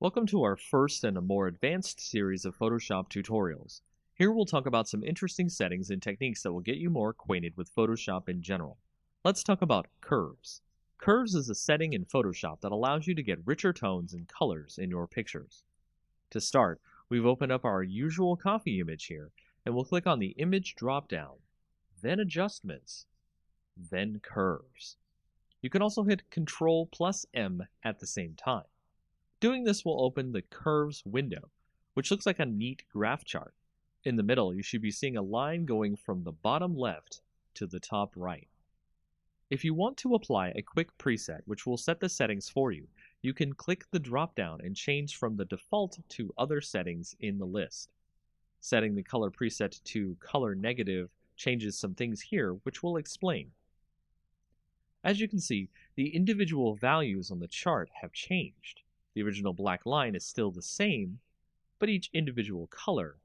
Welcome to our first and a more advanced series of Photoshop tutorials. Here we'll talk about some interesting settings and techniques that will get you more acquainted with Photoshop in general. Let's talk about curves. Curves is a setting in Photoshop that allows you to get richer tones and colors in your pictures. To start, we've opened up our usual coffee image here, and we'll click on the Image drop-down, then Adjustments, then Curves. You can also hit Ctrl+M at the same time. Doing this will open the Curves window, which looks like a neat graph chart. In the middle, you should be seeing a line going from the bottom left to the top right. If you want to apply a quick preset which will set the settings for you, you can click the drop-down and change from the default to other settings in the list. Setting the color preset to color negative changes some things here, which we'll explain. As you can see, the individual values on the chart have changed. The original black line is still the same, but each individual color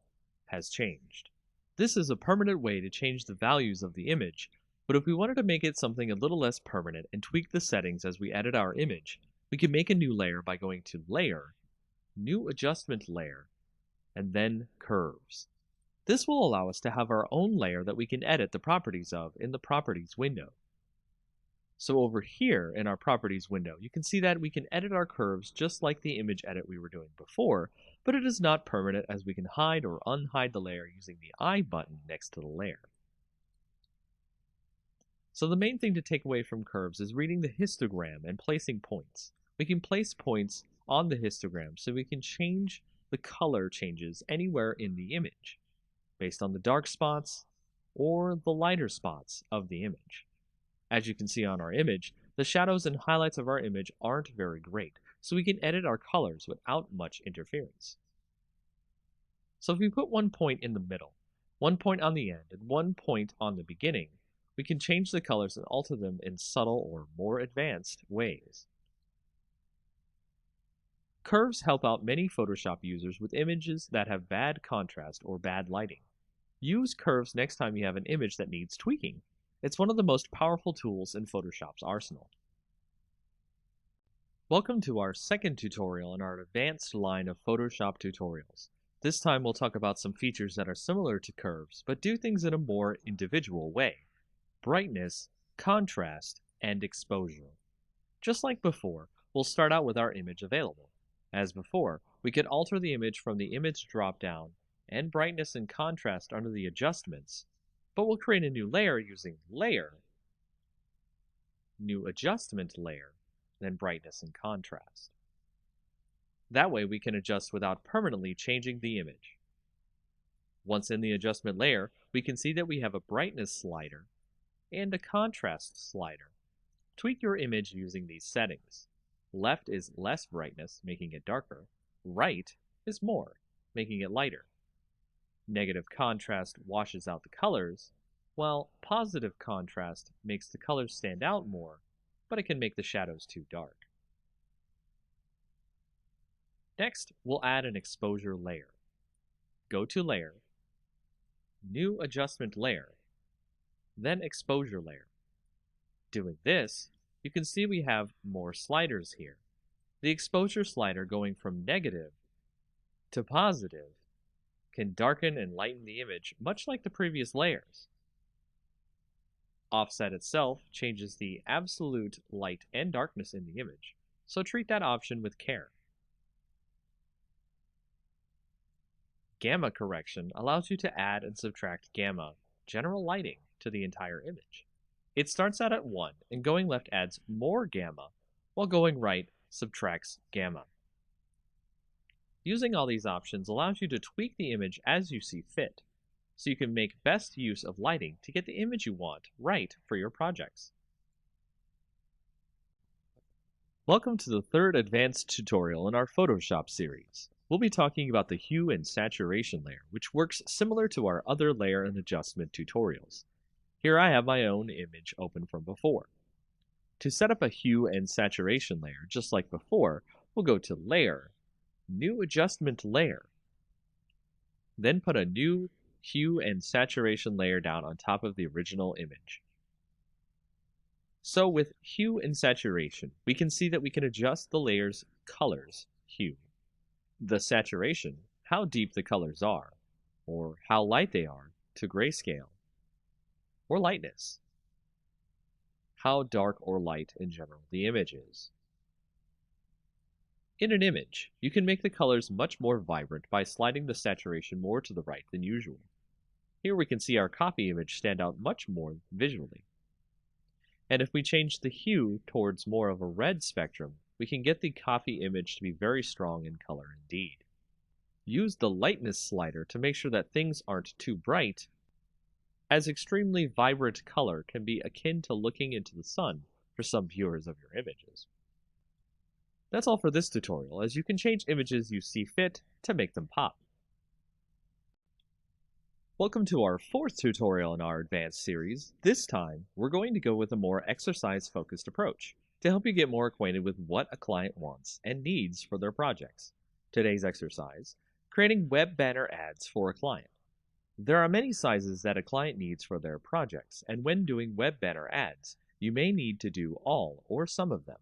has changed. This is a permanent way to change the values of the image, but if we wanted to make it something a little less permanent and tweak the settings as we edit our image, we can make a new layer by going to Layer, New Adjustment Layer, and then Curves. This will allow us to have our own layer that we can edit the properties of in the Properties window. So over here in our Properties window, you can see that we can edit our curves just like the image edit we were doing before, but it is not permanent as we can hide or unhide the layer using the I button next to the layer. So the main thing to take away from curves is reading the histogram and placing points. We can place points on the histogram so we can change the color changes anywhere in the image, based on the dark spots or the lighter spots of the image. As you can see on our image, the shadows and highlights of our image aren't very great, so we can edit our colors without much interference. So if we put one point in the middle, one point on the end, and one point on the beginning, we can change the colors and alter them in subtle or more advanced ways. Curves help out many Photoshop users with images that have bad contrast or bad lighting. Use curves next time you have an image that needs tweaking. It's one of the most powerful tools in Photoshop's arsenal. Welcome to our second tutorial in our advanced line of Photoshop tutorials. This time we'll talk about some features that are similar to curves, but do things in a more individual way. Brightness, contrast, and exposure. Just like before, we'll start out with our image available. As before, we could alter the image from the Image drop-down and brightness and contrast under the adjustments, but we'll create a new layer using Layer, New Adjustment Layer, then Brightness and Contrast. That way we can adjust without permanently changing the image. Once in the adjustment layer, we can see that we have a brightness slider and a contrast slider. Tweak your image using these settings. Left is less brightness, making it darker. Right is more, making it lighter. Negative contrast washes out the colors, while positive contrast makes the colors stand out more, but it can make the shadows too dark. Next, we'll add an exposure layer. Go to Layer, New Adjustment Layer, then Exposure Layer. Doing this, you can see we have more sliders here. The exposure slider going from negative to positive can darken and lighten the image much like the previous layers. Offset itself changes the absolute light and darkness in the image, so treat that option with care. Gamma correction allows you to add and subtract gamma, general lighting, to the entire image. It starts out at 1, and going left adds more gamma, while going right subtracts gamma. Using all these options allows you to tweak the image as you see fit, so you can make best use of lighting to get the image you want right for your projects. Welcome to the third advanced tutorial in our Photoshop series. We'll be talking about the hue and saturation layer, which works similar to our other layer and adjustment tutorials. Here I have my own image open from before. To set up a hue and saturation layer, just like before, we'll go to Layer, New Adjustment Layer, then put a new hue and saturation layer down on top of the original image. So with hue and saturation, we can see that we can adjust the layer's color's hue. The saturation, how deep the colors are, or how light they are, to grayscale, or lightness, how dark or light in general the image is. In an image, you can make the colors much more vibrant by sliding the saturation more to the right than usual. Here we can see our copy image stand out much more visually. And if we change the hue towards more of a red spectrum, we can get the copy image to be very strong in color indeed. Use the lightness slider to make sure that things aren't too bright, as extremely vibrant color can be akin to looking into the sun for some viewers of your images. That's all for this tutorial, as you can change images you see fit to make them pop. Welcome to our fourth tutorial in our advanced series. This time, we're going to go with a more exercise-focused approach to help you get more acquainted with what a client wants and needs for their projects. Today's exercise: creating web banner ads for a client. There are many sizes that a client needs for their projects, and when doing web banner ads, you may need to do all or some of them.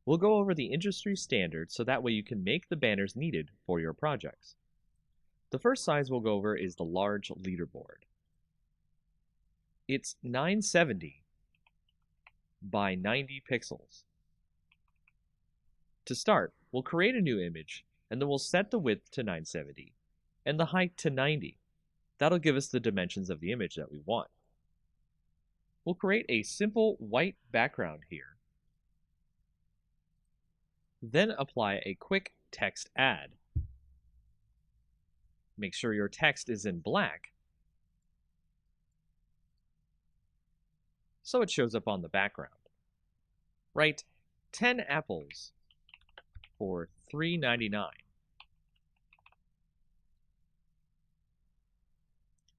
We'll go over the industry standards so that way you can make the banners needed for your projects. The first size we'll go over is the large leaderboard. It's 970 by 90 pixels. To start, we'll create a new image, and then we'll set the width to 970 and the height to 90. That'll give us the dimensions of the image that we want. We'll create a simple white background here. Then apply a quick text add. Make sure your text is in black so it shows up on the background. Write 10 apples for $3.99.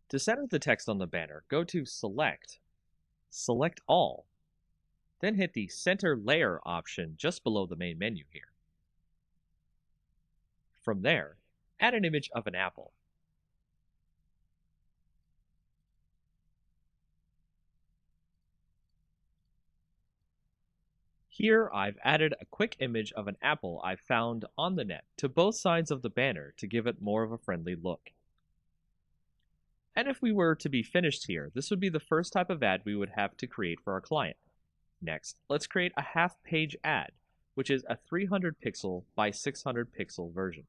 To center the text on the banner, go to Select All, then hit the Center Layer option just below the main menu here. From there, add an image of an apple. Here I've added a quick image of an apple I found on the net to both sides of the banner to give it more of a friendly look. And if we were to be finished here, this would be the first type of ad we would have to create for our client. Next, let's create a half-page ad, which is a 300 pixel by 600 pixel version.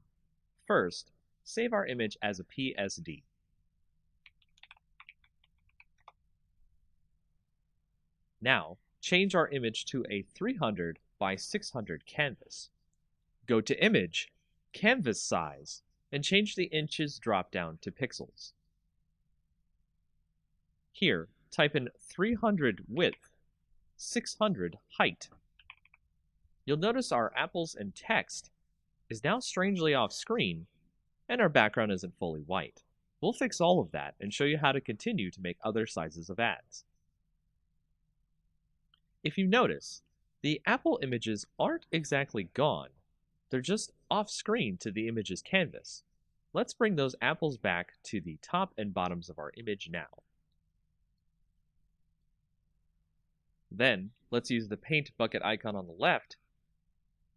First, save our image as a PSD. Now, change our image to a 300 by 600 canvas. Go to Image, Canvas Size, and change the inches drop-down to pixels. Here, type in 300 width, 600 height. You'll notice our apples and text is now strangely off screen, and our background isn't fully white. We'll fix all of that and show you how to continue to make other sizes of ads. If you notice, the apple images aren't exactly gone. They're just off screen to the image's canvas. Let's bring those apples back to the top and bottoms of our image now. Then, let's use the paint bucket icon on the left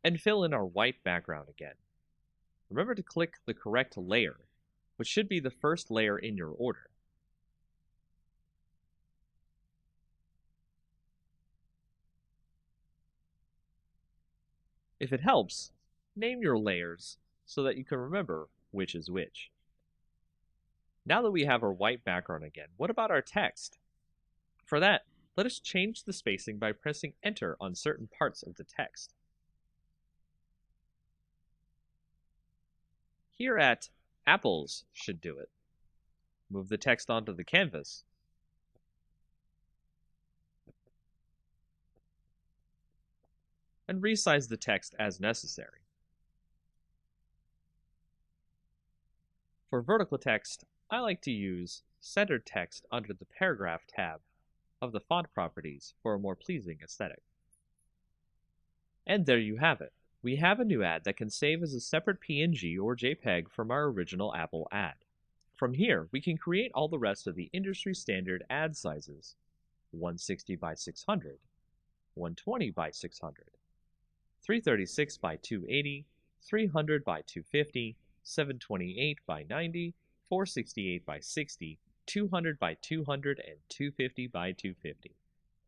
and fill in our white background again. Remember to click the correct layer, which should be the first layer in your order. If it helps, name your layers so that you can remember which is which. Now that we have our white background again, what about our text? For that, let us change the spacing by pressing Enter on certain parts of the text. Here at Apples should do it. Move the text onto the canvas. And resize the text as necessary. For vertical text, I like to use centered text under the Paragraph tab of the font properties for a more pleasing aesthetic. And there you have it. We have a new ad that can save as a separate PNG or JPEG from our original Apple ad. From here, we can create all the rest of the industry standard ad sizes: 160 by 600, 120 by 600, 336 by 280, 300 by 250, 728 by 90, 468 by 60, 200 by 200, and 250 by 250.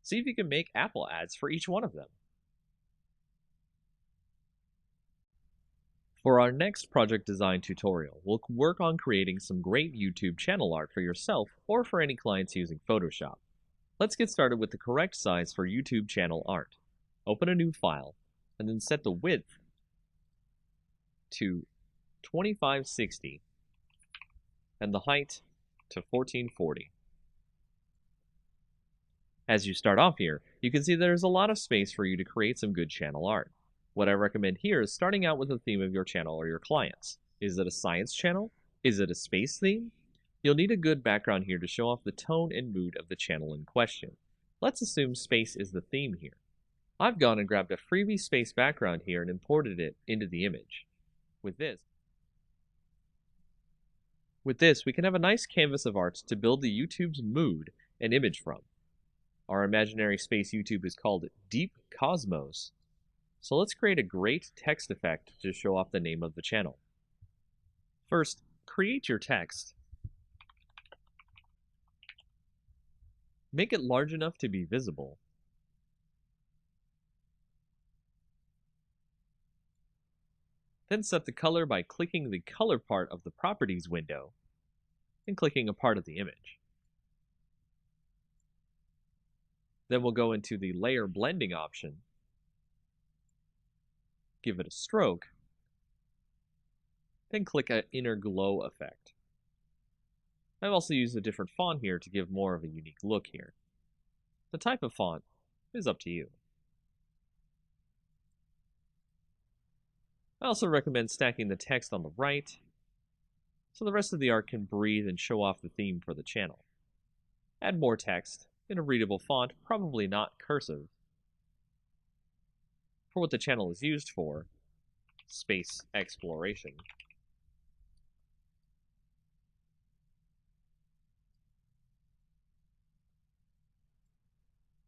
See if you can make Apple ads for each one of them. For our next project design tutorial, we'll work on creating some great YouTube channel art for yourself or for any clients using Photoshop. Let's get started with the correct size for YouTube channel art. Open a new file, and then set the width to 2560 and the height to 1440. As you start off here, you can see there's a lot of space for you to create some good channel art. What I recommend here is starting out with the theme of your channel or your clients. Is it a science channel? Is it a space theme? You'll need a good background here to show off the tone and mood of the channel in question. Let's assume space is the theme here. I've gone and grabbed a freebie space background here and imported it into the image. With this, we can have a nice canvas of art to build the YouTube's mood and image from. Our imaginary space YouTube is called Deep Cosmos. So let's create a great text effect to show off the name of the channel. First, create your text. Make it large enough to be visible. Then set the color by clicking the color part of the properties window and clicking a part of the image. Then we'll go into the layer blending option, give it a stroke, then click an inner glow effect. I've also used a different font here to give more of a unique look here. The type of font is up to you. I also recommend stacking the text on the right so the rest of the art can breathe and show off the theme for the channel. Add more text in a readable font, probably not cursive, for what the channel is used for, space exploration.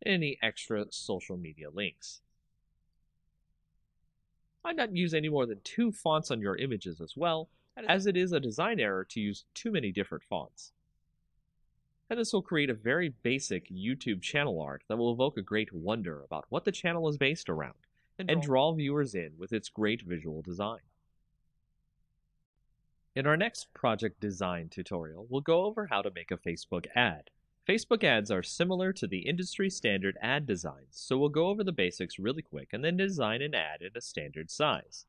Any extra social media links. I'd not use any more than 2 fonts on your images as well, as it is a design error to use too many different fonts. And this will create a very basic YouTube channel art that will evoke a great wonder about what the channel is based around, and draw viewers in with its great visual design. In our next project design tutorial, we'll go over how to make a Facebook ad. Facebook ads are similar to the industry standard ad designs, so we'll go over the basics really quick and then design an ad in a standard size.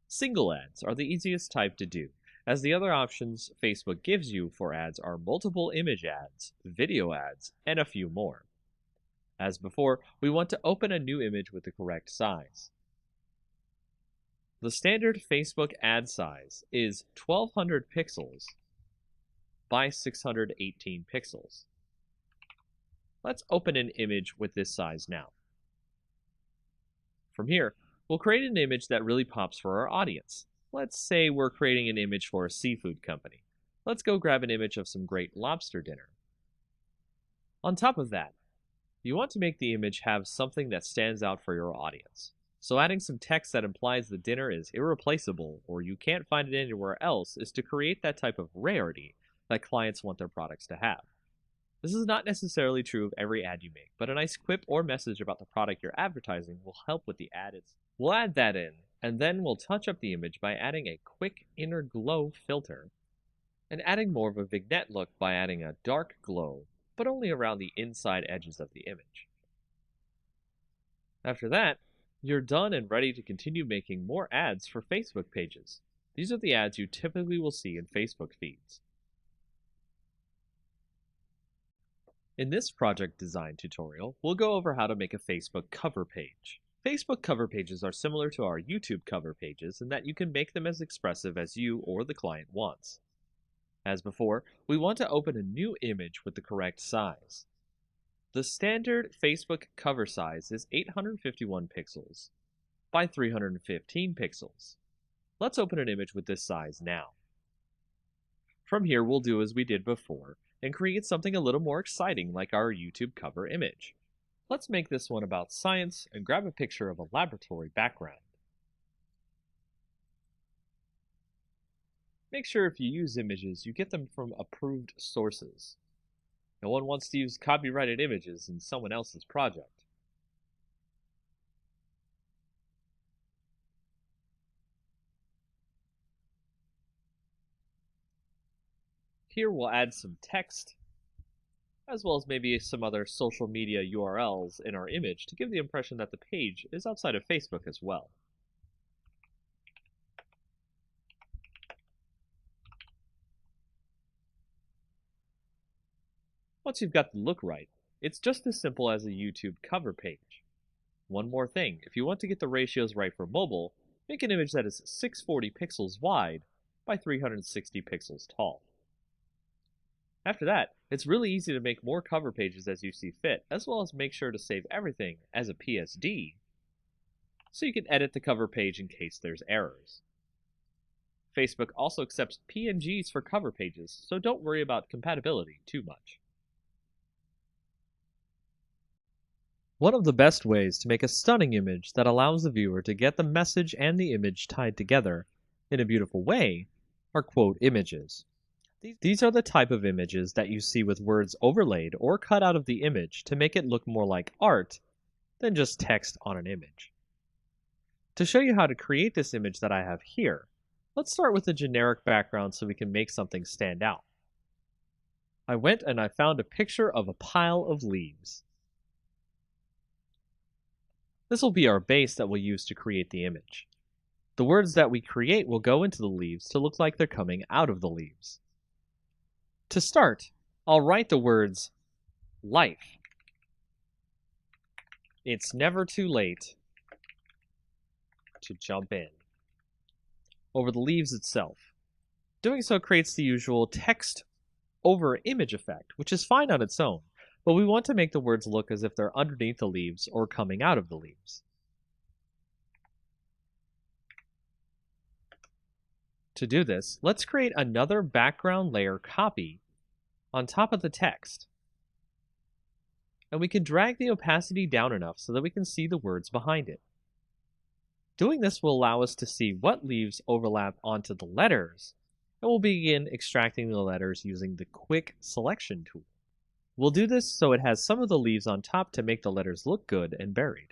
Single ads are the easiest type to do, as the other options Facebook gives you for ads are multiple image ads, video ads, and a few more. As before, we want to open a new image with the correct size. The standard Facebook ad size is 1200 pixels by 618 pixels. Let's open an image with this size now. From here, we'll create an image that really pops for our audience. Let's say we're creating an image for a seafood company. Let's go grab an image of some great lobster dinner. On top of that, you want to make the image have something that stands out for your audience. So adding some text that implies the dinner is irreplaceable or you can't find it anywhere else is to create that type of rarity that clients want their products to have. This is not necessarily true of every ad you make, but a nice quip or message about the product you're advertising will help with the ad. We'll add that in, and then we'll touch up the image by adding a quick inner glow filter, and adding more of a vignette look by adding a dark glow, but only around the inside edges of the image. After that, you're done and ready to continue making more ads for Facebook pages. These are the ads you typically will see in Facebook feeds. In this project design tutorial, we'll go over how to make a Facebook cover page. Facebook cover pages are similar to our YouTube cover pages in that you can make them as expressive as you or the client wants. As before, we want to open a new image with the correct size. The standard Facebook cover size is 851 pixels by 315 pixels. Let's open an image with this size now. From here, we'll do as we did before and create something a little more exciting like our YouTube cover image. Let's make this one about science and grab a picture of a laboratory background. Make sure if you use images, you get them from approved sources. No one wants to use copyrighted images in someone else's project. Here we'll add some text, as well as maybe some other social media URLs in our image to give the impression that the page is outside of Facebook as well. Once you've got the look right, it's just as simple as a YouTube cover page. One more thing, if you want to get the ratios right for mobile, make an image that is 640 pixels wide by 360 pixels tall. After that, it's really easy to make more cover pages as you see fit, as well as make sure to save everything as a PSD, so you can edit the cover page in case there's errors. Facebook also accepts PNGs for cover pages, so don't worry about compatibility too much. One of the best ways to make a stunning image that allows the viewer to get the message and the image tied together in a beautiful way are quote images. These are the type of images that you see with words overlaid or cut out of the image to make it look more like art than just text on an image. To show you how to create this image that I have here, let's start with a generic background so we can make something stand out. I went and I found a picture of a pile of leaves. This will be our base that we'll use to create the image. The words that we create will go into the leaves to look like they're coming out of the leaves. To start, I'll write the words life. It's never too late to jump in over the leaves itself. Doing so creates the usual text over image effect, which is fine on its own, but we want to make the words look as if they're underneath the leaves or coming out of the leaves. To do this, let's create another background layer copy on top of the text. And we can drag the opacity down enough so that we can see the words behind it. Doing this will allow us to see what leaves overlap onto the letters, and we'll begin extracting the letters using the Quick Selection tool. We'll do this so it has some of the leaves on top to make the letters look good and buried.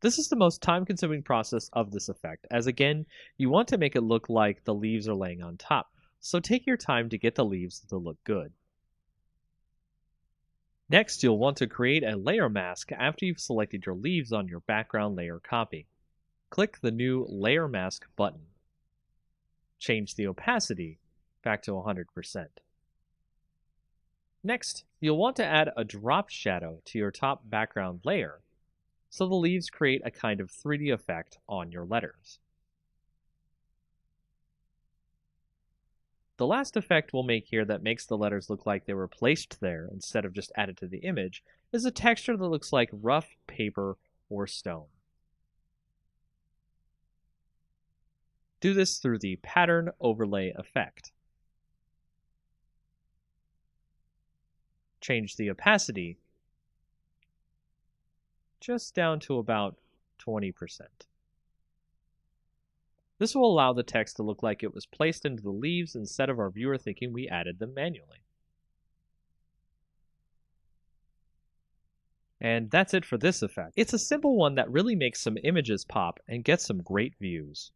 This is the most time-consuming process of this effect, as again, you want to make it look like the leaves are laying on top, so take your time to get the leaves to look good. Next, you'll want to create a layer mask after you've selected your leaves on your background layer copy. Click the new Layer Mask button. Change the opacity back to 100%. Next, you'll want to add a drop shadow to your top background layer, so the leaves create a kind of 3D effect on your letters. The last effect we'll make here that makes the letters look like they were placed there instead of just added to the image is a texture that looks like rough paper or stone. Do this through the Pattern Overlay effect. Change the opacity just down to about 20%. This will allow the text to look like it was placed into the leaves instead of our viewer thinking we added them manually. And that's it for this effect. It's a simple one that really makes some images pop and gets some great views.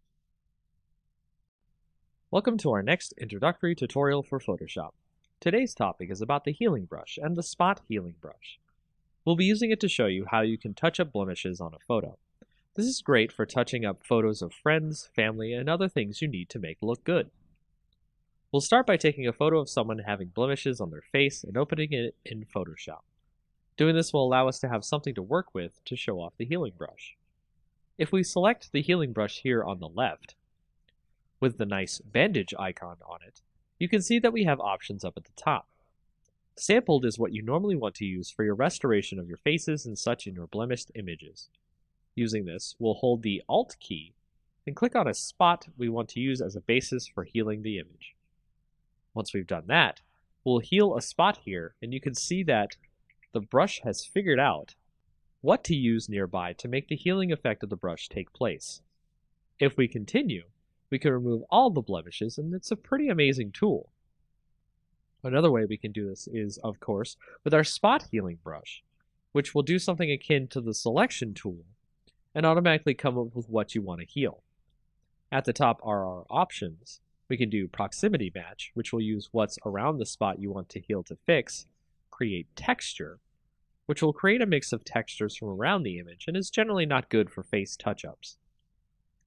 Welcome to our next introductory tutorial for Photoshop. Today's topic is about the healing brush and the spot healing brush. We'll be using it to show you how you can touch up blemishes on a photo. This is great for touching up photos of friends, family, and other things you need to make look good. We'll start by taking a photo of someone having blemishes on their face and opening it in Photoshop. Doing this will allow us to have something to work with to show off the healing brush. If we select the healing brush here on the left, with the nice bandage icon on it, you can see that we have options up at the top. Sampled is what you normally want to use for your restoration of your faces and such in your blemished images. Using this, we'll hold the Alt key and click on a spot we want to use as a basis for healing the image. Once we've done that, we'll heal a spot here, and you can see that the brush has figured out what to use nearby to make the healing effect of the brush take place. If we continue, We can remove all the blemishes, and it's a pretty amazing tool. Another way we can do this is, of course, with our spot healing brush, which will do something akin to the selection tool and automatically come up with what you want to heal. At the top are our options. We can do proximity match, which will use what's around the spot you want to heal to fix, create texture, which will create a mix of textures from around the image and is generally not good for face touch-ups.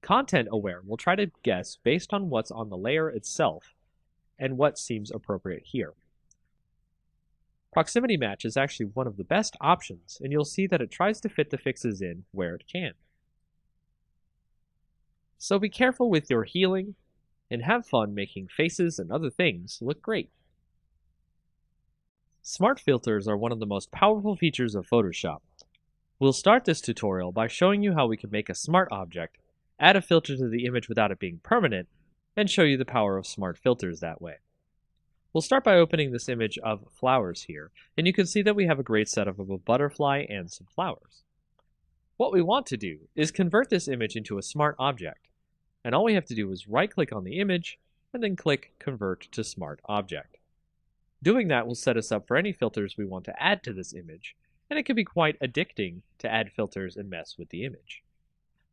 Content aware will try to guess based on what's on the layer itself and what seems appropriate here. Proximity match is actually one of the best options, and you'll see that it tries to fit the fixes in where it can. So be careful with your healing, and have fun making faces and other things look great. Smart filters are one of the most powerful features of Photoshop. We'll start this tutorial by showing you how we can make a smart object, add a filter to the image without it being permanent, and show you the power of smart filters that way. We'll start by opening this image of flowers here, and you can see that we have a great setup of a butterfly and some flowers. What we want to do is convert this image into a smart object, and all we have to do is right-click on the image and then click Convert to Smart Object. Doing that will set us up for any filters we want to add to this image, and it can be quite addicting to add filters and mess with the image.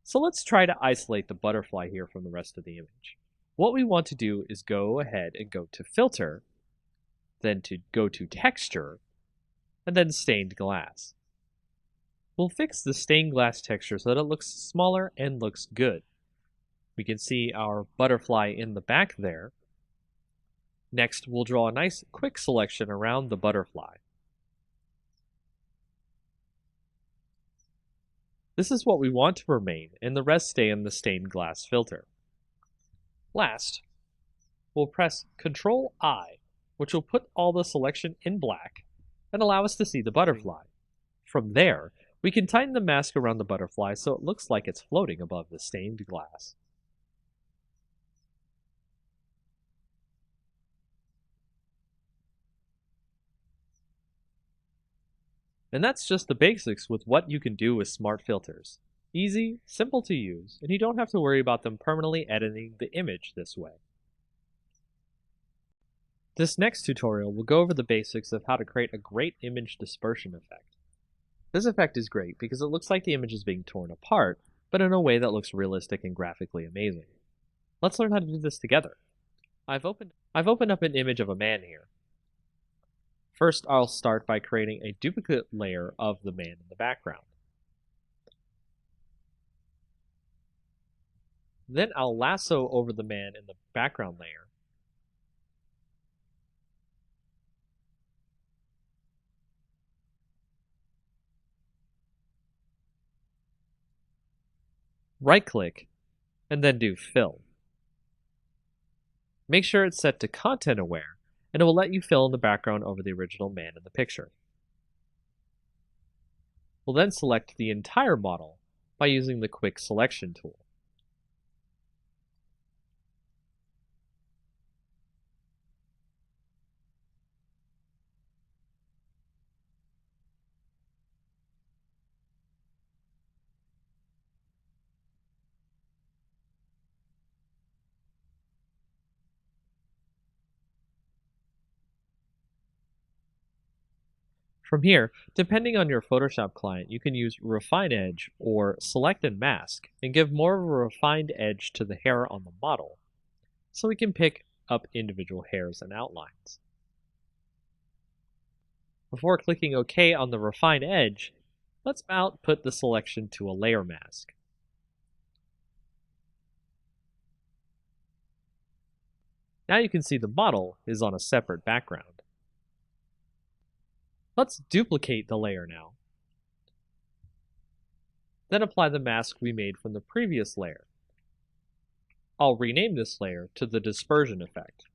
So let's try to isolate the butterfly here from the rest of the image. What we want to do is go ahead and go to Filter, then to go to Texture, and then Stained Glass. We'll fix the stained glass texture so that it looks smaller and looks good. We can see our butterfly in the back there. Next, we'll draw a nice quick selection around the butterfly. This is what we want to remain, and the rest stay in the stained glass filter. Last, we'll press Ctrl-I, which will put all the selection in black and allow us to see the butterfly. From there, we can tighten the mask around the butterfly so it looks like it's floating above the stained glass. And that's just the basics with what you can do with smart filters. Easy, simple to use, and you don't have to worry about them permanently editing the image this way. This next tutorial will go over the basics of how to create a great image dispersion effect. This effect is great because it looks like the image is being torn apart, but in a way that looks realistic and graphically amazing. Let's learn how to do this together. I've opened up an image of a man here. First, I'll start by creating a duplicate layer of the man in the background. Then I'll lasso over the man in the background layer. Right-click, and then do Fill. Make sure it's set to Content Aware, and it will let you fill in the background over the original man in the picture. We'll then select the entire model by using the Quick Selection tool. From here, depending on your Photoshop client, you can use Refine Edge or Select and Mask and give more of a refined edge to the hair on the model, so we can pick up individual hairs and outlines. Before clicking OK on the Refine Edge, let's output the selection to a layer mask. Now you can see the model is on a separate background. Let's duplicate the layer now. Then apply the mask we made from the previous layer. I'll rename this layer to the dispersion effect.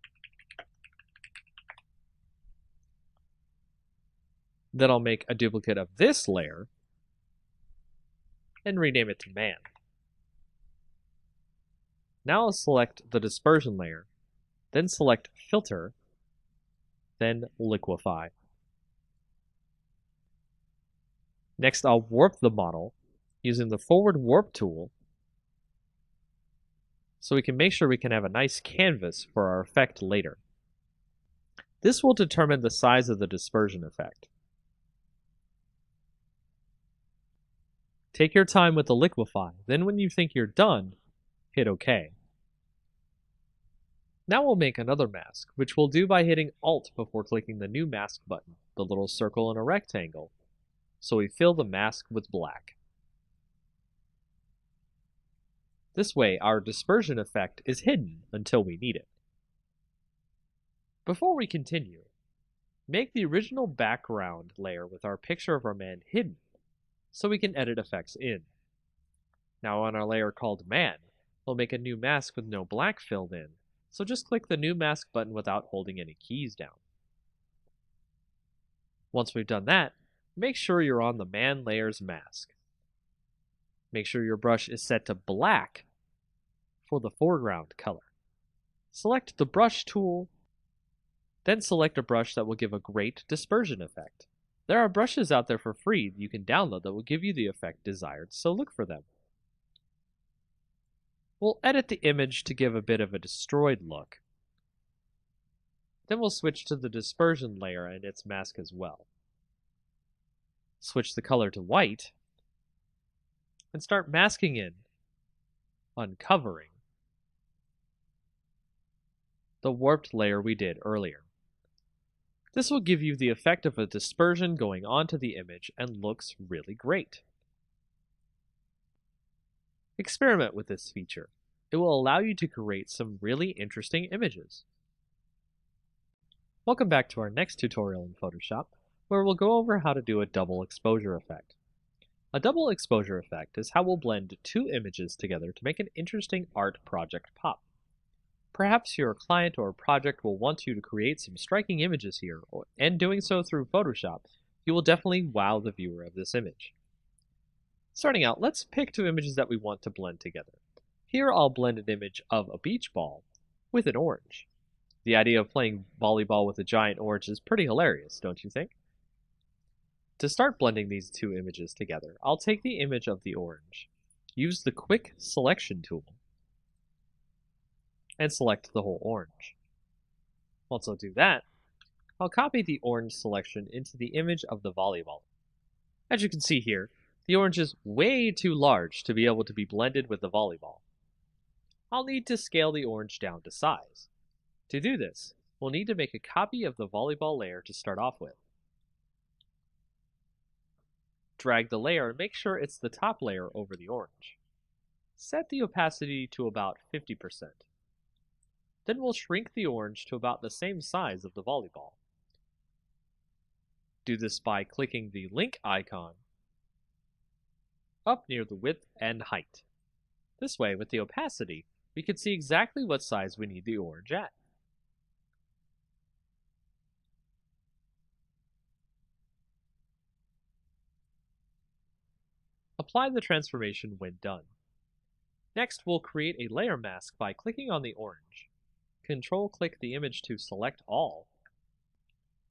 Then I'll make a duplicate of this layer and rename it to man. Now I'll select the dispersion layer, then select filter, then liquify. Next, I'll warp the model using the forward warp tool so we can make sure we can have a nice canvas for our effect later. This will determine the size of the dispersion effect. Take your time with the liquefy, then when you think you're done, hit OK. Now we'll make another mask, which we'll do by hitting Alt before clicking the new mask button, the little circle in a rectangle, so we fill the mask with black. This way, our dispersion effect is hidden until we need it. Before we continue, make the original background layer with our picture of our man hidden, so we can edit effects in. Now on our layer called Man, we'll make a new mask with no black filled in, so just click the new mask button without holding any keys down. Once we've done that, make sure you're on the Man layer's mask. Make sure your brush is set to black for the foreground color. Select the brush tool, then select a brush that will give a great dispersion effect. There are brushes out there for free you can download that will give you the effect desired, so look for them. We'll edit the image to give a bit of a destroyed look. Then we'll switch to the dispersion layer and its mask as well. Switch the color to white, and start masking in, uncovering, the warped layer we did earlier. This will give you the effect of a dispersion going onto the image and looks really great. Experiment with this feature. It will allow you to create some really interesting images. Welcome back to our next tutorial in Photoshop, where we'll go over how to do a double exposure effect. A double exposure effect is how we'll blend two images together to make an interesting art project pop. Perhaps your client or project will want you to create some striking images here, and doing so through Photoshop, you will definitely wow the viewer of this image. Starting out, let's pick two images that we want to blend together. Here I'll blend an image of a beach ball with an orange. The idea of playing volleyball with a giant orange is pretty hilarious, don't you think? To start blending these two images together, I'll take the image of the orange, use the Quick Selection tool, and select the whole orange. Once I'll do that, I'll copy the orange selection into the image of the volleyball. As you can see here, the orange is way too large to be able to be blended with the volleyball. I'll need to scale the orange down to size. To do this, we'll need to make a copy of the volleyball layer to start off with. Drag the layer and make sure it's the top layer over the orange. Set the opacity to about 50%. Then we'll shrink the orange to about the same size of the volleyball. Do this by clicking the link icon up near the width and height. This way, with the opacity, we can see exactly what size we need the orange at. Apply the transformation when done. Next, we'll create a layer mask by clicking on the orange. Control-click the image to select all.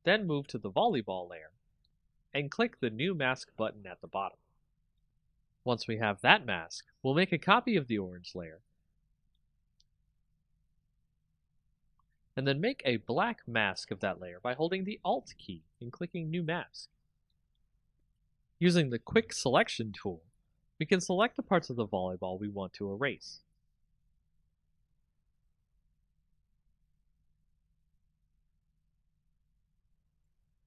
Then move to the volleyball layer, and click the New Mask button at the bottom. Once we have that mask, we'll make a copy of the orange layer, and then make a black mask of that layer by holding the Alt key and clicking New Mask. Using the Quick Selection tool, we can select the parts of the volleyball we want to erase.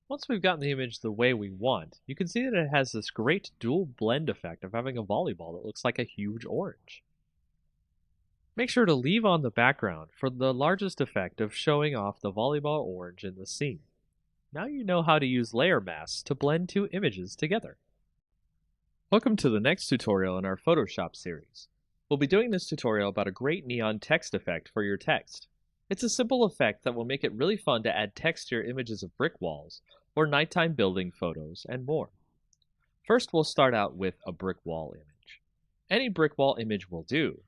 Once we've gotten the image the way we want, you can see that it has this great dual blend effect of having a volleyball that looks like a huge orange. Make sure to leave on the background for the largest effect of showing off the volleyball orange in the scene. Now you know how to use layer masks to blend two images together. Welcome to the next tutorial in our Photoshop series. We'll be doing this tutorial about a great neon text effect for your text. It's a simple effect that will make it really fun to add text to your images of brick walls, or nighttime building photos, and more. First, we'll start out with a brick wall image. Any brick wall image will do,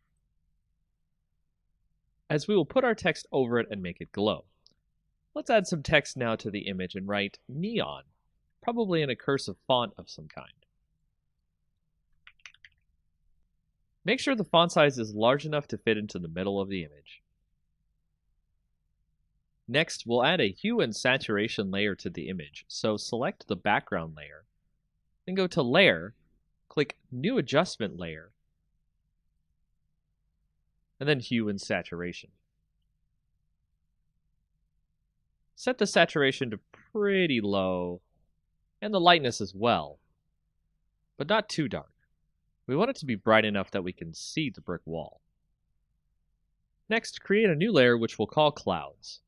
as we will put our text over it and make it glow. Let's add some text now to the image and write neon, probably in a cursive font of some kind. Make sure the font size is large enough to fit into the middle of the image. Next, we'll add a hue and saturation layer to the image, so select the background layer, then go to Layer, click New Adjustment Layer, and then Hue and Saturation. Set the saturation to pretty low, and the lightness as well, but not too dark. We want it to be bright enough that we can see the brick wall. Next, create a new layer which we'll call Clouds.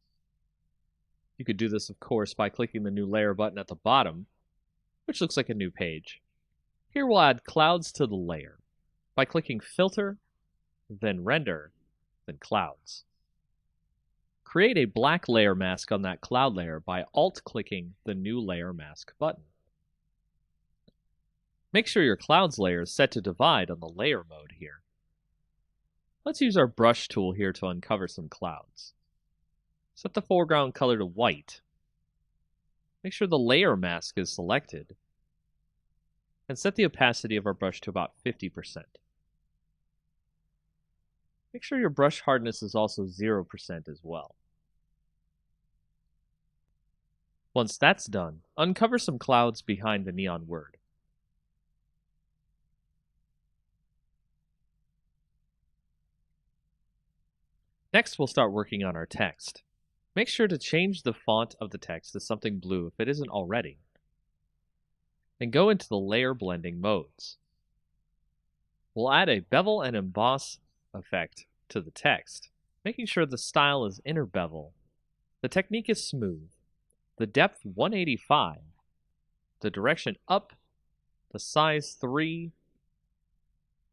You could do this, of course, by clicking the New Layer button at the bottom, which looks like a new page. Here we'll add clouds to the layer by clicking Filter, then Render, then Clouds. Create a black layer mask on that cloud layer by Alt-clicking the New Layer Mask button. Make sure your Clouds layer is set to divide on the layer mode here. Let's use our brush tool here to uncover some clouds. Set the foreground color to white. Make sure the layer mask is selected. And set the opacity of our brush to about 50%. Make sure your brush hardness is also 0% as well. Once that's done, uncover some clouds behind the neon word. Next, we'll start working on our text. Make sure to change the font of the text to something blue if it isn't already. And go into the layer blending modes. We'll add a bevel and emboss effect to the text, making sure the style is inner bevel. The technique is smooth. The depth 185, the direction up, the size 3,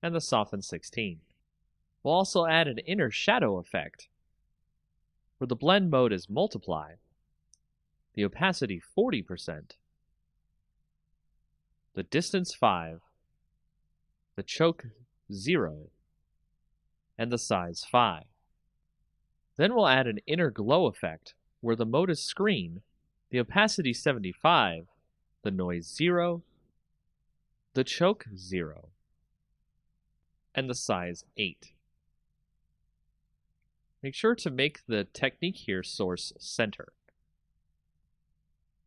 and the soften 16. We'll also add an inner shadow effect, where the blend mode is multiply, the opacity 40%, the distance 5, the choke 0, and the size 5. Then we'll add an inner glow effect, where the mode is screen, the opacity 75, the noise 0, the choke 0, and the size 8. Make sure to make the technique here source center.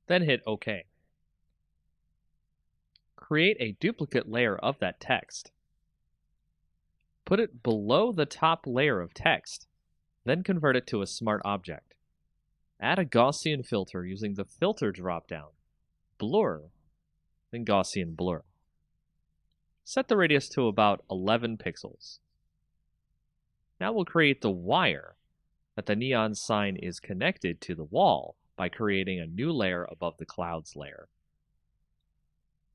Then hit OK. Create a duplicate layer of that text. Put it below the top layer of text, then convert it to a smart object. Add a Gaussian filter using the Filter dropdown, Blur, then Gaussian Blur. Set the radius to about 11 pixels. Now we'll create the wire that the neon sign is connected to the wall by creating a new layer above the clouds layer.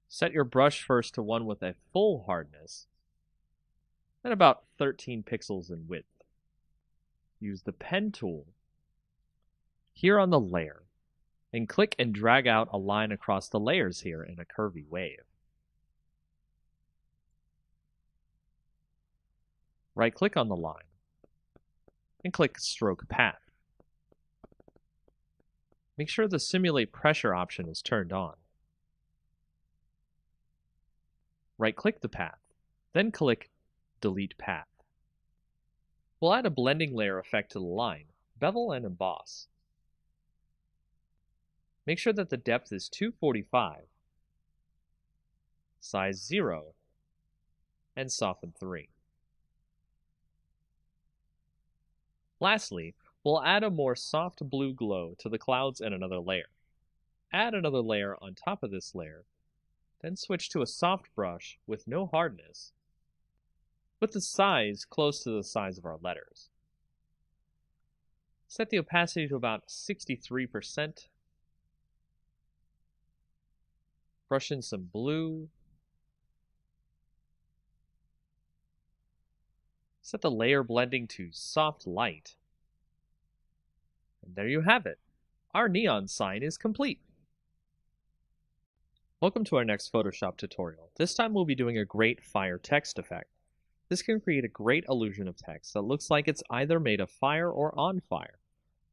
Set your brush first to one with a full hardness and about 13 pixels in width. Use the pen tool here on the layer and click and drag out a line across the layers here in a curvy wave. Right-click on the line and click Stroke Path. Make sure the Simulate Pressure option is turned on. Right-click the path, then click Delete Path. We'll add a blending layer effect to the line, bevel and emboss. Make sure that the depth is 245, size 0, and soften 3. Lastly, we'll add a more soft blue glow to the clouds in another layer. Add another layer on top of this layer, then switch to a soft brush with no hardness, with the size close to the size of our letters. Set the opacity to about 63%. Brush in some blue. Set the layer blending to soft light. And there you have it. Our neon sign is complete. Welcome to our next Photoshop tutorial. This time we'll be doing a great fire text effect. This can create a great illusion of text that looks like it's either made of fire or on fire.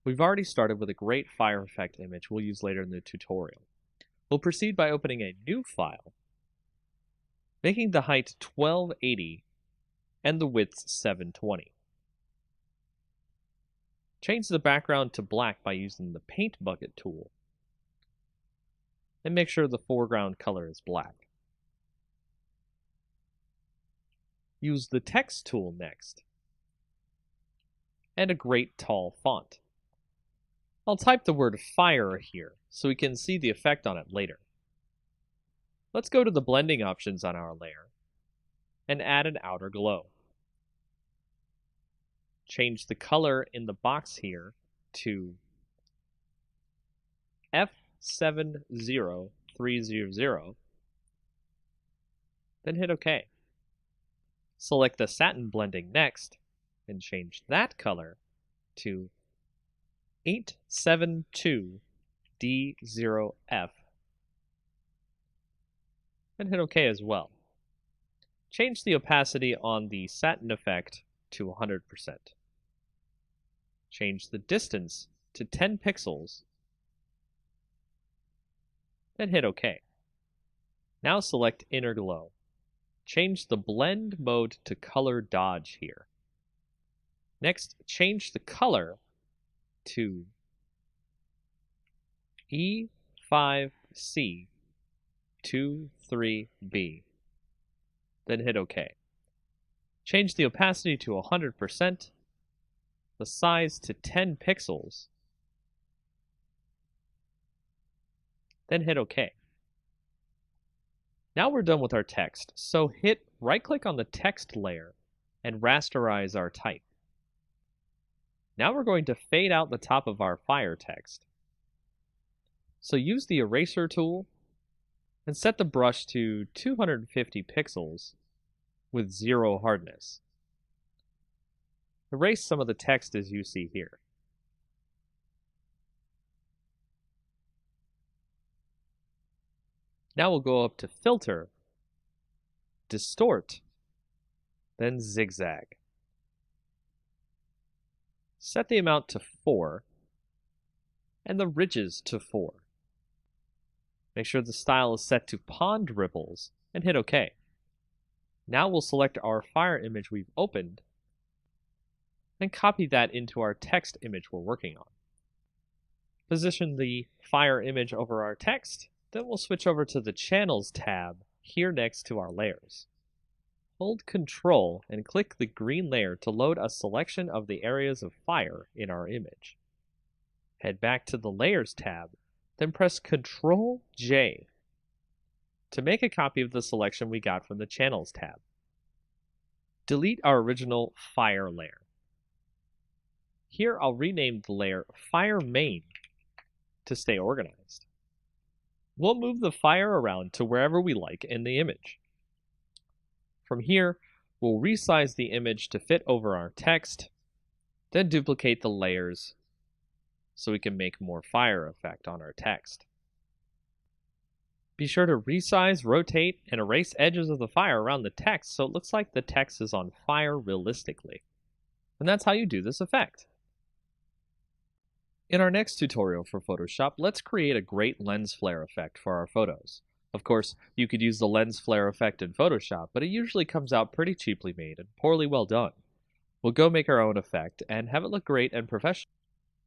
We've already started with a great fire effect image we'll use later in the tutorial. We'll proceed by opening a new file, making the height 1280 and the width 720. Change the background to black by using the Paint Bucket tool, and make sure the foreground color is black. Use the Text tool next, and a great tall font. I'll type the word fire here so we can see the effect on it later. Let's go to the blending options on our layer and add an outer glow. Change the color in the box here to F70300, then hit OK. Select the satin blending next and change that color to 872D0F, and hit OK as well. Change the opacity on the satin effect to 100%. Change the distance to 10 pixels, then hit OK. Now select Inner Glow. Change the blend mode to color dodge here. Next, change the color to E5C23B, then hit OK. Change the opacity to 100%, the size to 10 pixels, then hit OK. Now we're done with our text, so hit right-click on the text layer and rasterize our type. Now we're going to fade out the top of our fire text. So use the eraser tool and set the brush to 250 pixels with 0 hardness. Erase some of the text as you see here. Now we'll go up to Filter, Distort, then Zigzag. Set the amount to 4 and the ridges to 4. Make sure the style is set to Pond Ripples and hit OK. Now we'll select our fire image we've opened and copy that into our text image we're working on. Position the fire image over our text, then we'll switch over to the Channels tab here next to our layers. Hold Ctrl and click the green layer to load a selection of the areas of fire in our image. Head back to the Layers tab, then press Ctrl J to make a copy of the selection we got from the Channels tab. Delete our original fire layer. Here I'll rename the layer Fire Main to stay organized. We'll move the fire around to wherever we like in the image. From here, we'll resize the image to fit over our text, then duplicate the layers so we can make more fire effect on our text. Be sure to resize, rotate, and erase edges of the fire around the text so it looks like the text is on fire realistically. And that's how you do this effect. In our next tutorial for Photoshop, let's create a great lens flare effect for our photos. Of course, you could use the lens flare effect in Photoshop, but it usually comes out pretty cheaply made and poorly well done. We'll go make our own effect and have it look great and professional.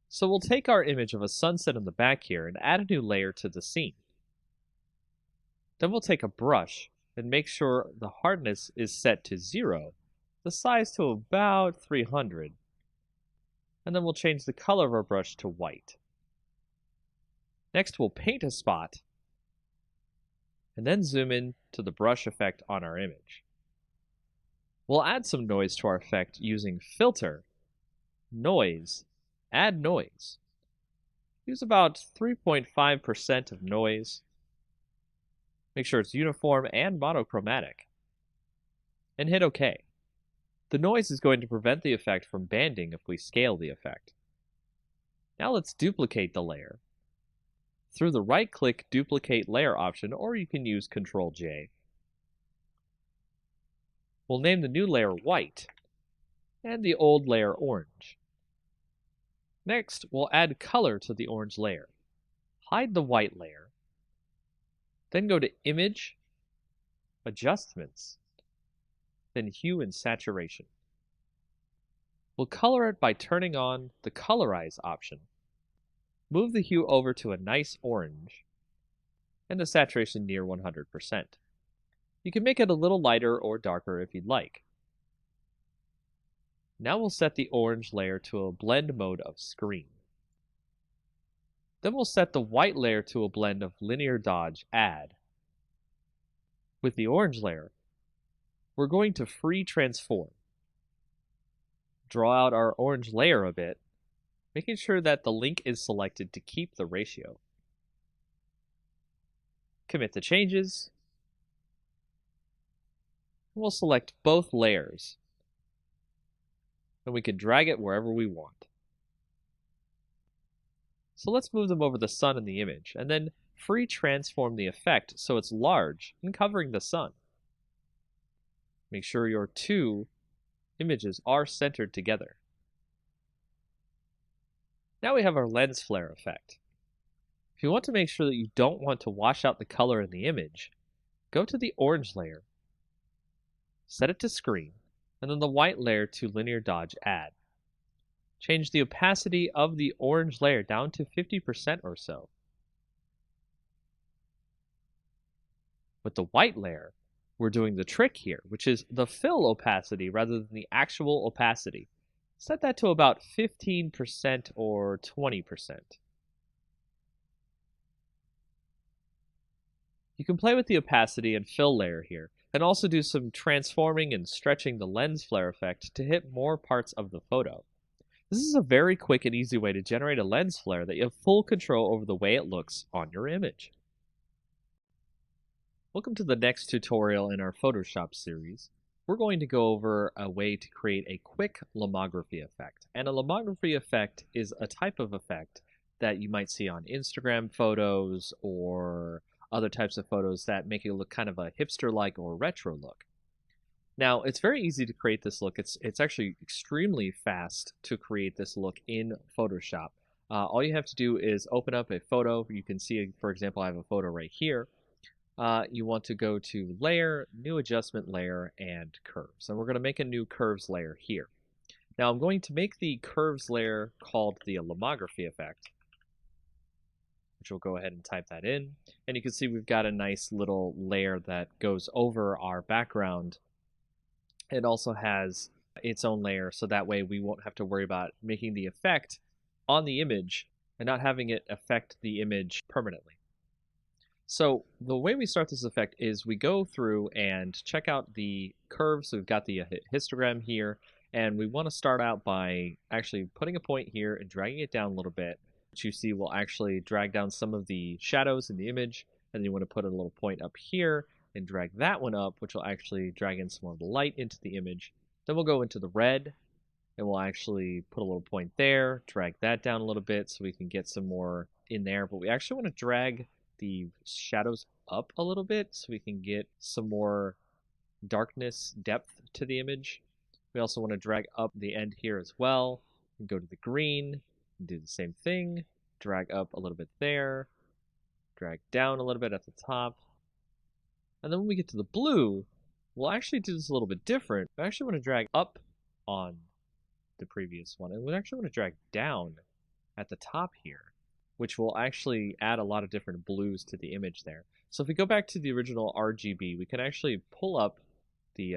So we'll take our image of a sunset in the back here and add a new layer to the scene. Then we'll take a brush and make sure the hardness is set to 0, the size to about 300, and then we'll change the color of our brush to white. Next, we'll paint a spot, and then zoom in to the brush effect on our image. We'll add some noise to our effect using Filter, Noise, Add Noise. Use about 3.5% of noise. Make sure it's uniform and monochromatic. And hit OK. The noise is going to prevent the effect from banding if we scale the effect. Now let's duplicate the layer through the right-click Duplicate Layer option, or you can use Ctrl J. We'll name the new layer White and the old layer Orange. Next, we'll add color to the orange layer. Hide the white layer. Then go to Image, Adjustments. then hue and saturation. We'll color it by turning on the colorize option. Move the hue over to a nice orange and the saturation near 100%. You can make it a little lighter or darker if you'd like. Now we'll set the orange layer to a blend mode of screen. Then we'll set the white layer to a blend of linear dodge add. With the orange layer, we're going to free transform. Draw out our orange layer a bit, making sure that the link is selected to keep the ratio. Commit the changes. We'll select both layers, and we can drag it wherever we want. So let's move them over the sun in the image, and then free transform the effect so it's large and covering the sun. Make sure your two images are centered together. Now we have our lens flare effect. If you want to make sure that you don't want to wash out the color in the image, go to the orange layer, set it to screen, and then the white layer to linear dodge add. Change the opacity of the orange layer down to 50% or so. With the white layer, we're doing the trick here, which is the fill opacity rather than the actual opacity. Set that to about 15% or 20%. You can play with the opacity and fill layer here, and also do some transforming and stretching the lens flare effect to hit more parts of the photo. This is a very quick and easy way to generate a lens flare that you have full control over the way it looks on your image. Welcome to the next tutorial in our Photoshop series. We're going to go over a way to create a quick lomography effect. And a lomography effect is a type of effect that you might see on Instagram photos or other types of photos that make it look kind of a hipster-like or retro look. Now, it's very easy to create this look. It's actually extremely fast to create this look in Photoshop. All you have to do is open up a photo. You can see, for example, I have a photo right here. You want to go to Layer, New Adjustment Layer, and Curves. And we're going to make a new Curves layer here. Now, I'm going to make the Curves layer called the lomography effect, which we'll go ahead and type that in. And you can see we've got a nice little layer that goes over our background. It also has its own layer, so that way we won't have to worry about making the effect on the image and not having it affect the image permanently. So the way we start this effect is we go through and check out the curves. So we've got the histogram here, and we want to start out by actually putting a point here and dragging it down a little bit, which you see will actually drag down some of the shadows in the image. And then you want to put a little point up here and drag that one up, which will actually drag in some more light into the image. Then we'll go into the red, and we'll actually put a little point there, drag that down a little bit so we can get some more in there. But we actually want to drag the shadows up a little bit so we can get some more darkness, depth to the image. We also want to drag up the end here as well, and go to the green, and do the same thing, drag up a little bit there, drag down a little bit at the top. And then when we get to the blue, we'll actually do this a little bit different. We actually want to drag up on the previous one, and we actually want to drag down at the top here, which will actually add a lot of different blues to the image there. So if we go back to the original RGB, we can actually pull up the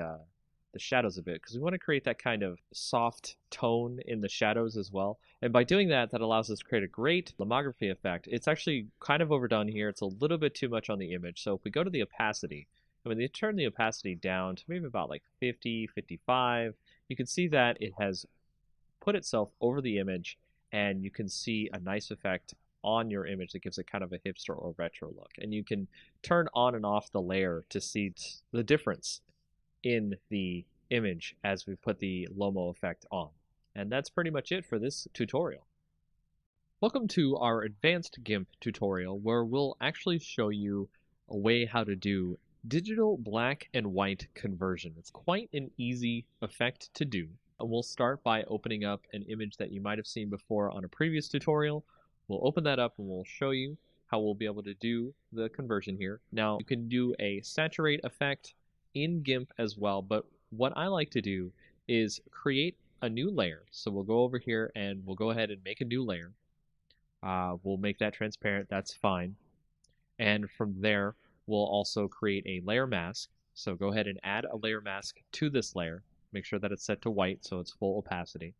shadows a bit, because we want to create that kind of soft tone in the shadows as well. And by doing that, that allows us to create a great lomography effect. It's actually kind of overdone here. It's a little bit too much on the image. So if we go to the opacity, and when you turn the opacity down to maybe about like 50, 55, you can see that it has put itself over the image, and you can see a nice effect on your image that gives it kind of a hipster or retro look. And you can turn on and off the layer to see the difference in the image as we put the Lomo effect on. And that's pretty much it for this tutorial. Welcome to our advanced GIMP tutorial, where we'll actually show you a way how to do digital black and white conversion. It's quite an easy effect to do. And we'll start by opening up an image that you might have seen before on a previous tutorial. We'll open that up and we'll show you how we'll be able to do the conversion here. Now, you can do a saturate effect in GIMP as well, but what I like to do is create a new layer. So we'll go over here and we'll go ahead and make a new layer. We'll make that transparent, that's fine. And from there, we'll also create a layer mask. So go ahead and add a layer mask to this layer. Make sure that it's set to white so it's full opacity.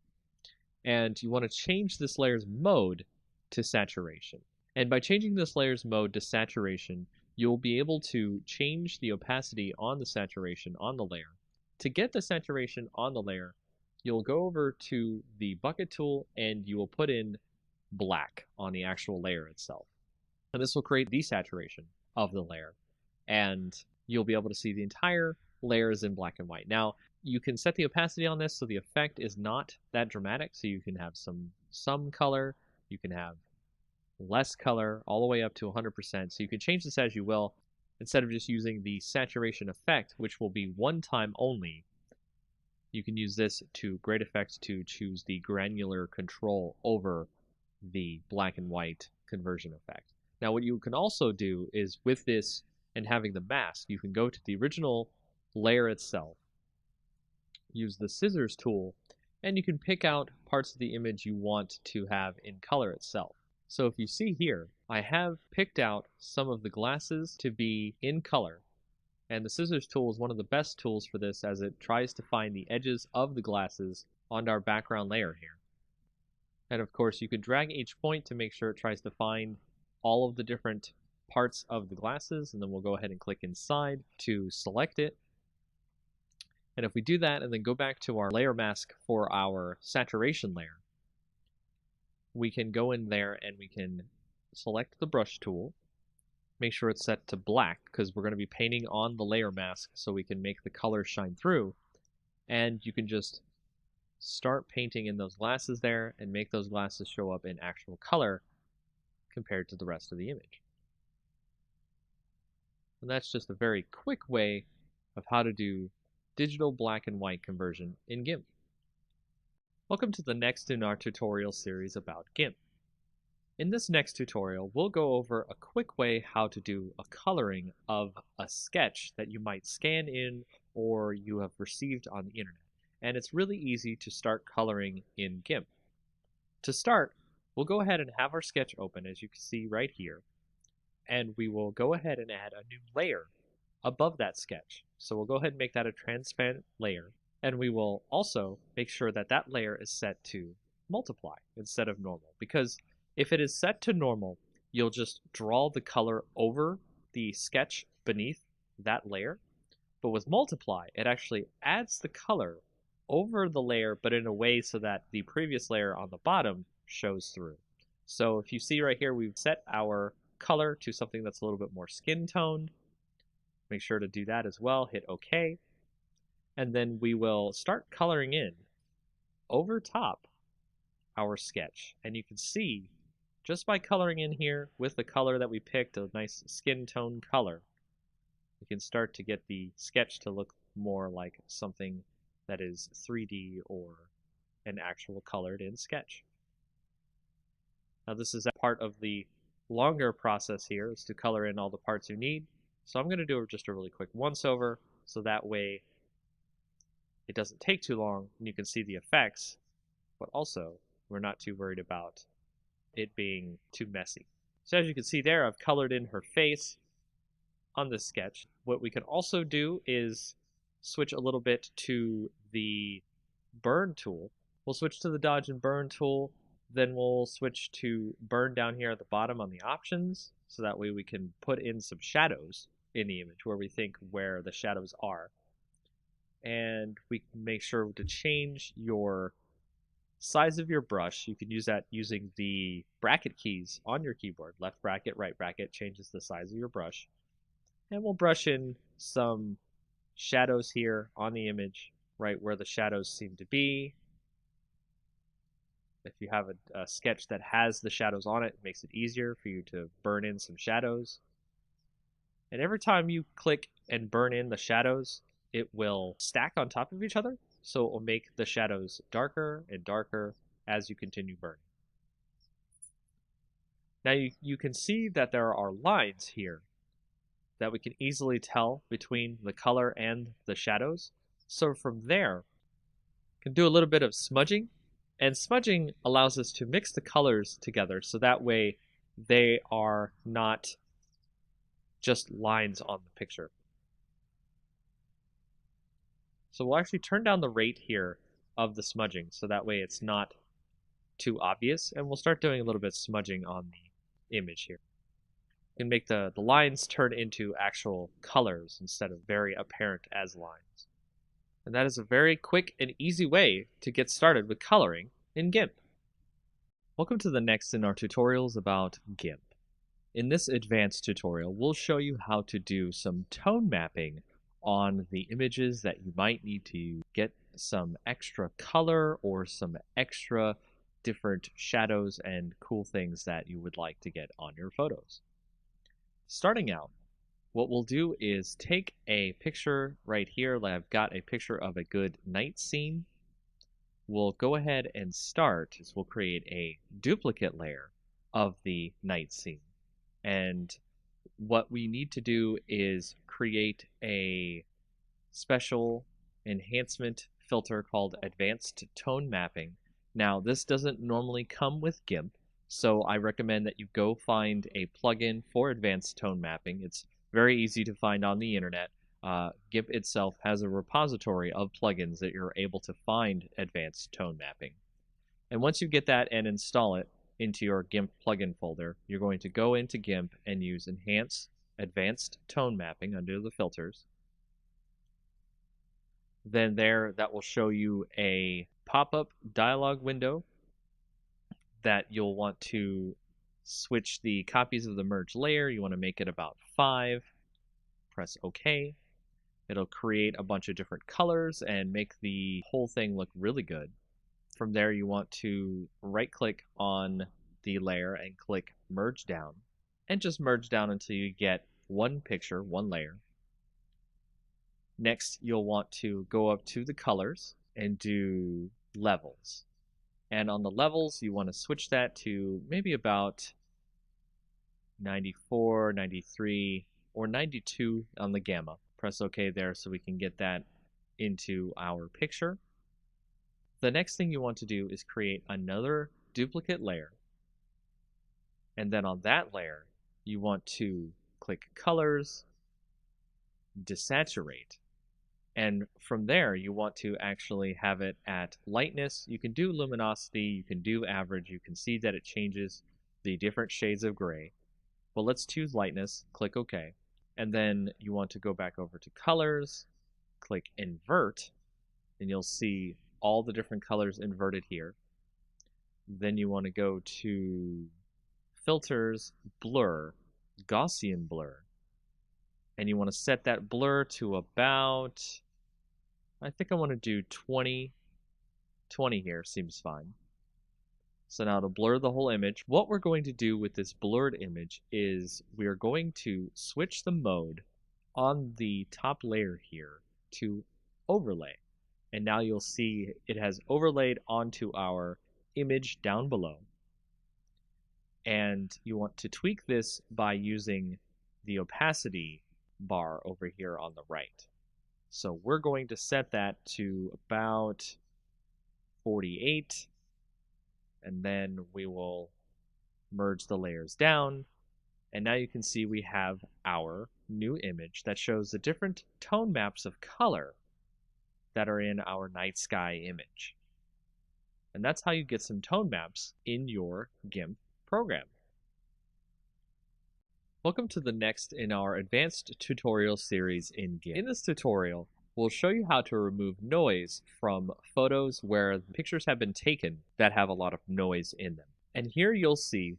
And you want to change this layer's mode to saturation. And by changing this layer's mode to saturation, you'll be able to change the opacity on the saturation on the layer. To get the saturation on the layer, you'll go over to the bucket tool and you will put in black on the actual layer itself. And this will create desaturation of the layer, and you'll be able to see the entire layer is in black and white. Now, you can set the opacity on this so the effect is not that dramatic, so you can have some color, you can have less color, all the way up to 100%, so you can change this as you will, instead of just using the saturation effect, which will be one time only. You can use this to great effect to choose the granular control over the black and white conversion effect. Now what you can also do is with this and having the mask, you can go to the original layer itself, use the scissors tool, and you can pick out parts of the image you want to have in color itself. So if you see here, I have picked out some of the glasses to be in color, and the scissors tool is one of the best tools for this as it tries to find the edges of the glasses on our background layer here. And of course you can drag each point to make sure it tries to find all of the different parts of the glasses, and then we'll go ahead and click inside to select it. And if we do that and then go back to our layer mask for our saturation layer, we can go in there and we can select the brush tool, make sure it's set to black because we're going to be painting on the layer mask so we can make the color shine through, and you can just start painting in those glasses there and make those glasses show up in actual color compared to the rest of the image. And that's just a very quick way of how to do digital black and white conversion in GIMP. Welcome to the next in our tutorial series about GIMP. In this next tutorial, we'll go over a quick way how to do a coloring of a sketch that you might scan in or you have received on the internet. And it's really easy to start coloring in GIMP. To start, we'll go ahead and have our sketch open, as you can see right here, and we will go ahead and add a new layer above that sketch. So we'll go ahead and make that a transparent layer, and we will also make sure that that layer is set to multiply instead of normal, because if it is set to normal, you'll just draw the color over the sketch beneath that layer, but with multiply, it actually adds the color over the layer, but in a way so that the previous layer on the bottom shows through. So if you see right here, we've set our color to something that's a little bit more skin toned. Make sure to do that as well, hit OK. And then we will start coloring in over top our sketch. And you can see, just by coloring in here with the color that we picked, a nice skin tone color, you can start to get the sketch to look more like something that is 3D or an actual colored in sketch. Now this is a part of the longer process here, is to color in all the parts you need. So I'm going to do just a really quick once over, so that way it doesn't take too long and you can see the effects, but also we're not too worried about it being too messy. So as you can see there, I've colored in her face on this sketch. What we can also do is switch a little bit to the burn tool. We'll switch to the dodge and burn tool, then we'll switch to burn down here at the bottom on the options, so that way we can put in some shadows in the image where we think where the shadows are. And we can make sure to change your size of your brush. You can use that using the bracket keys on your keyboard. Left bracket, right bracket changes the size of your brush. And we'll brush in some shadows here on the image, right where the shadows seem to be. If you have a sketch that has the shadows on it, it makes it easier for you to burn in some shadows. And every time you click and burn in the shadows, it will stack on top of each other, so it will make the shadows darker and darker as you continue burning. Now you can see that there are lines here that we can easily tell between the color and the shadows. So from there, you can do a little bit of smudging, and smudging allows us to mix the colors together so that way they are not just lines on the picture. So we'll actually turn down the rate here of the smudging so that way it's not too obvious, and we'll start doing a little bit of smudging on the image here. You can make the lines turn into actual colors instead of very apparent as lines. And that is a very quick and easy way to get started with coloring in GIMP. Welcome to the next in our tutorials about GIMP. In this advanced tutorial, we'll show you how to do some tone mapping on the images that you might need to get some extra color or some extra different shadows and cool things that you would like to get on your photos. Starting out, what we'll do is take a picture right here. Like I've got a picture of a good night scene. We'll go ahead and start. We'll create a duplicate layer of the night scene. And what we need to do is create a special enhancement filter called Advanced Tone Mapping. Now, this doesn't normally come with GIMP, so I recommend that you go find a plugin for Advanced Tone Mapping. It's very easy to find on the internet. GIMP itself has a repository of plugins that you're able to find Advanced Tone Mapping. And once you get that and install it into your GIMP plugin folder, you're going to go into GIMP and use Enhance Advanced Tone Mapping under the filters. Then that will show you a pop-up dialog window that you'll want to switch the copies of the merge layer. You want to make it about 5. Press OK. It'll create a bunch of different colors and make the whole thing look really good. From there, you want to right-click on the layer and click Merge Down, and just merge down until you get one picture, one layer. Next, you'll want to go up to the colors and do levels. And on the levels, you want to switch that to maybe about 94, 93, or 92 on the gamma. Press OK there so we can get that into our picture. The next thing you want to do is create another duplicate layer. And then on that layer, you want to click Colors, Desaturate. And from there, you want to actually have it at lightness. You can do luminosity, you can do average. You can see that it changes the different shades of gray. But let's choose lightness, click OK. And then you want to go back over to Colors, click Invert, and you'll see all the different colors inverted here. Then you want to go to Filters, Blur, Gaussian Blur. And you want to set that blur to about, I think I want to do 20. 20 here seems fine. So now to blur the whole image, what we're going to do with this blurred image is we're going to switch the mode on the top layer here to overlay. And now you'll see it has overlaid onto our image down below. And you want to tweak this by using the opacity bar over here on the right. So we're going to set that to about 48, and then we will merge the layers down, and now you can see we have our new image that shows the different tone maps of color that are in our night sky image. And that's how you get some tone maps in your GIMP program. Welcome to the next in our advanced tutorial series in GIMP. In this tutorial, we'll show you how to remove noise from photos where the pictures have been taken that have a lot of noise in them. And here you'll see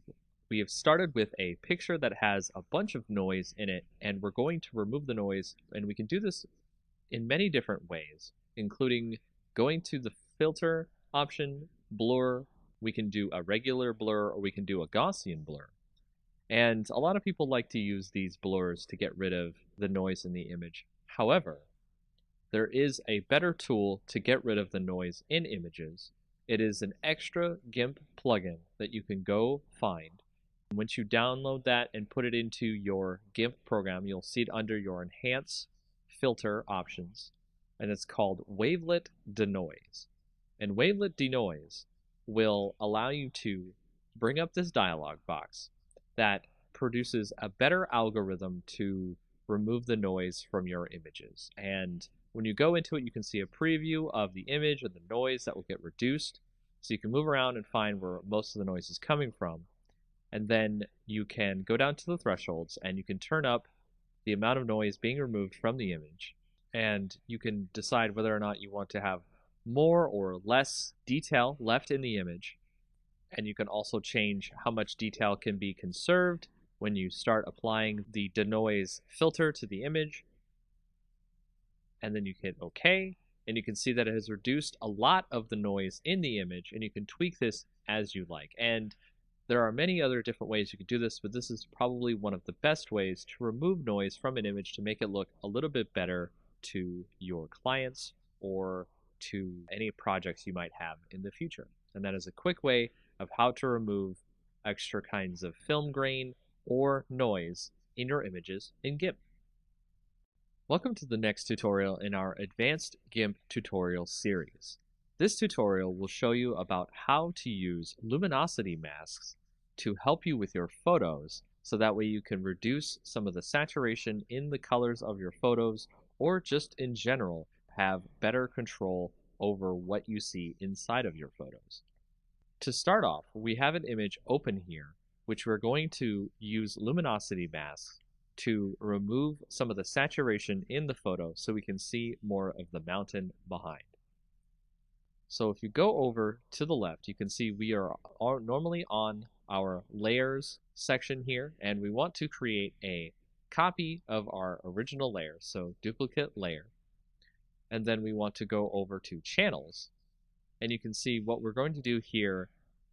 we have started with a picture that has a bunch of noise in it, and we're going to remove the noise, and we can do this in many different ways, including going to the filter option, blur. We can do a regular blur, or we can do a Gaussian blur. And a lot of people like to use these blurs to get rid of the noise in the image. However, there is a better tool to get rid of the noise in images. It is an extra GIMP plugin that you can go find. Once you download that and put it into your GIMP program, you'll see it under your Enhance Filter options. and it's called Wavelet Denoise. And Wavelet Denoise will allow you to bring up this dialog box that produces a better algorithm to remove the noise from your images. And when you go into it, you can see a preview of the image and the noise that will get reduced. So you can move around and find where most of the noise is coming from. And then you can go down to the thresholds and you can turn up the amount of noise being removed from the image. And you can decide whether or not you want to have more or less detail left in the image. And you can also change how much detail can be conserved when you start applying the denoise filter to the image. And then you hit OK, and you can see that it has reduced a lot of the noise in the image, and you can tweak this as you like. And there are many other different ways you could do this, but this is probably one of the best ways to remove noise from an image to make it look a little bit better to your clients or to any projects you might have in the future. And that is a quick way of how to remove extra kinds of film grain or noise in your images in GIMP. Welcome to the next tutorial in our Advanced GIMP tutorial series. This tutorial will show you about how to use luminosity masks to help you with your photos, so that way you can reduce some of the saturation in the colors of your photos, or just in general have better control over what you see inside of your photos. To start off, we have an image open here, which we're going to use luminosity masks to remove some of the saturation in the photo so we can see more of the mountain behind. So if you go over to the left, you can see we are normally on our layers section here, and we want to create a copy of our original layer, so duplicate layer. And then we want to go over to channels, and you can see what we're going to do here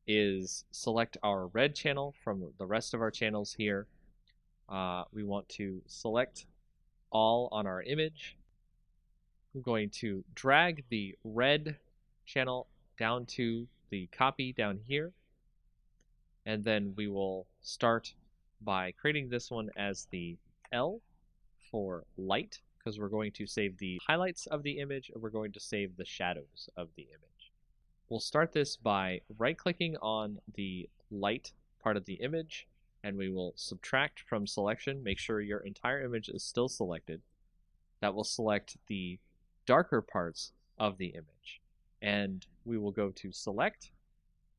is select our red channel from the rest of our channels here. We want to select all on our image. I'm going to drag the red channel down to the copy down here, and then we will start by creating this one as the L for light, because we're going to save the highlights of the image and we're going to save the shadows of the image. We'll start this by right-clicking on the light part of the image, and we will subtract from selection. Make sure your entire image is still selected. That will select the darker parts of the image. And we will go to select,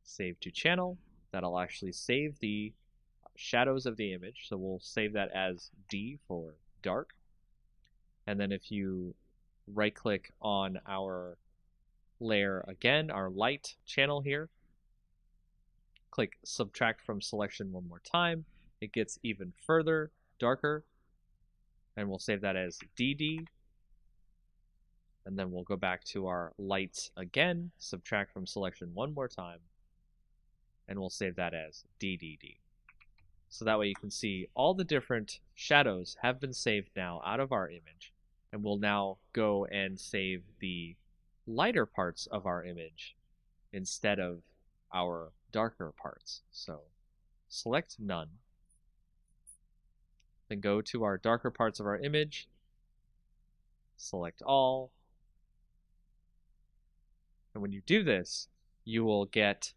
save to channel. That'll actually save the shadows of the image. So we'll save that as D for dark. And then if you right click on our layer again, our light channel here, click subtract from selection one more time, it gets even further darker, and we'll save that as DD. And then we'll go back to our lights again, subtract from selection one more time, and we'll save that as DDD. So that way you can see all the different shadows have been saved now out of our image, and we'll now go and save the lighter parts of our image instead of our darker parts. So select none, then go to our darker parts of our image, select all, and when you do this, you will get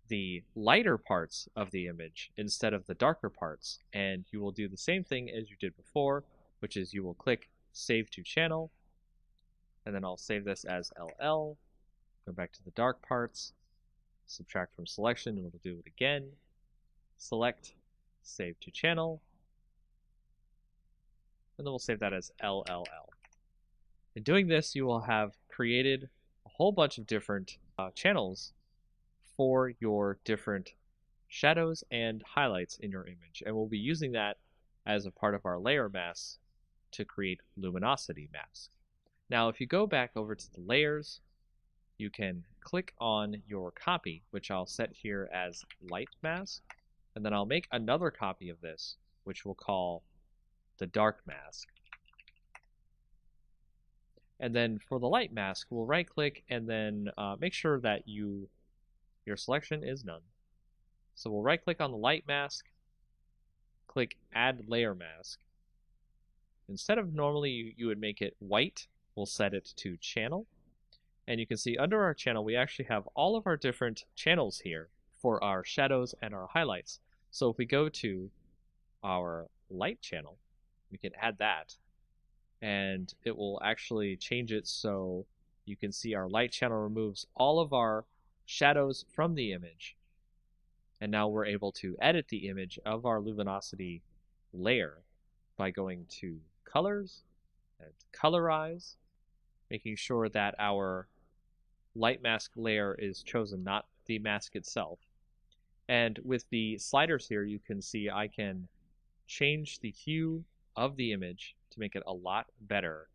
the lighter parts of the image instead of the darker parts, and you will do the same thing as you did before, which is you will click save to channel, and then I'll save this as LL, go back to the dark parts, subtract from selection, and we'll do it again, select, save to channel, and then we'll save that as LLL. In doing this, you will have created a whole bunch of different channels for your different shadows and highlights in your image, and we'll be using that as a part of our layer masks to create luminosity masks. Now if you go back over to the layers, you can click on your copy, which I'll set here as light mask, and then I'll make another copy of this, which we'll call the dark mask. And then for the light mask, we'll right click and then make sure that your selection is none. So we'll right click on the light mask, click add layer mask. Instead of normally you would make it white, We'll set it to channel. And you can see under our channel, we actually have all of our different channels here for our shadows and our highlights. So if we go to our light channel, we can add that, and it will actually change it so you can see our light channel removes all of our shadows from the image. And now we're able to edit the image of our luminosity layer by going to colors and colorize, making sure that our light mask layer is chosen, not the mask itself. And with the sliders here, you can see I can change the hue of the image to make it a lot better,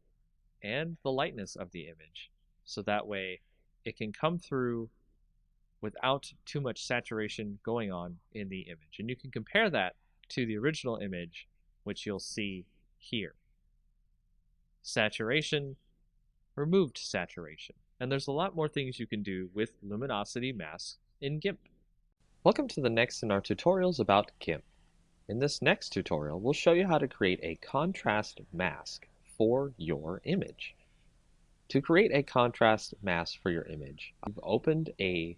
and the lightness of the image, so that way it can come through without too much saturation going on in the image. And you can compare that to the original image, which you'll see here. Saturation, removed saturation. And there's a lot more things you can do with luminosity masks in GIMP. Welcome to the next in our tutorials about GIMP. In this next tutorial, we'll show you how to create a contrast mask for your image. To create a contrast mask for your image, you've opened a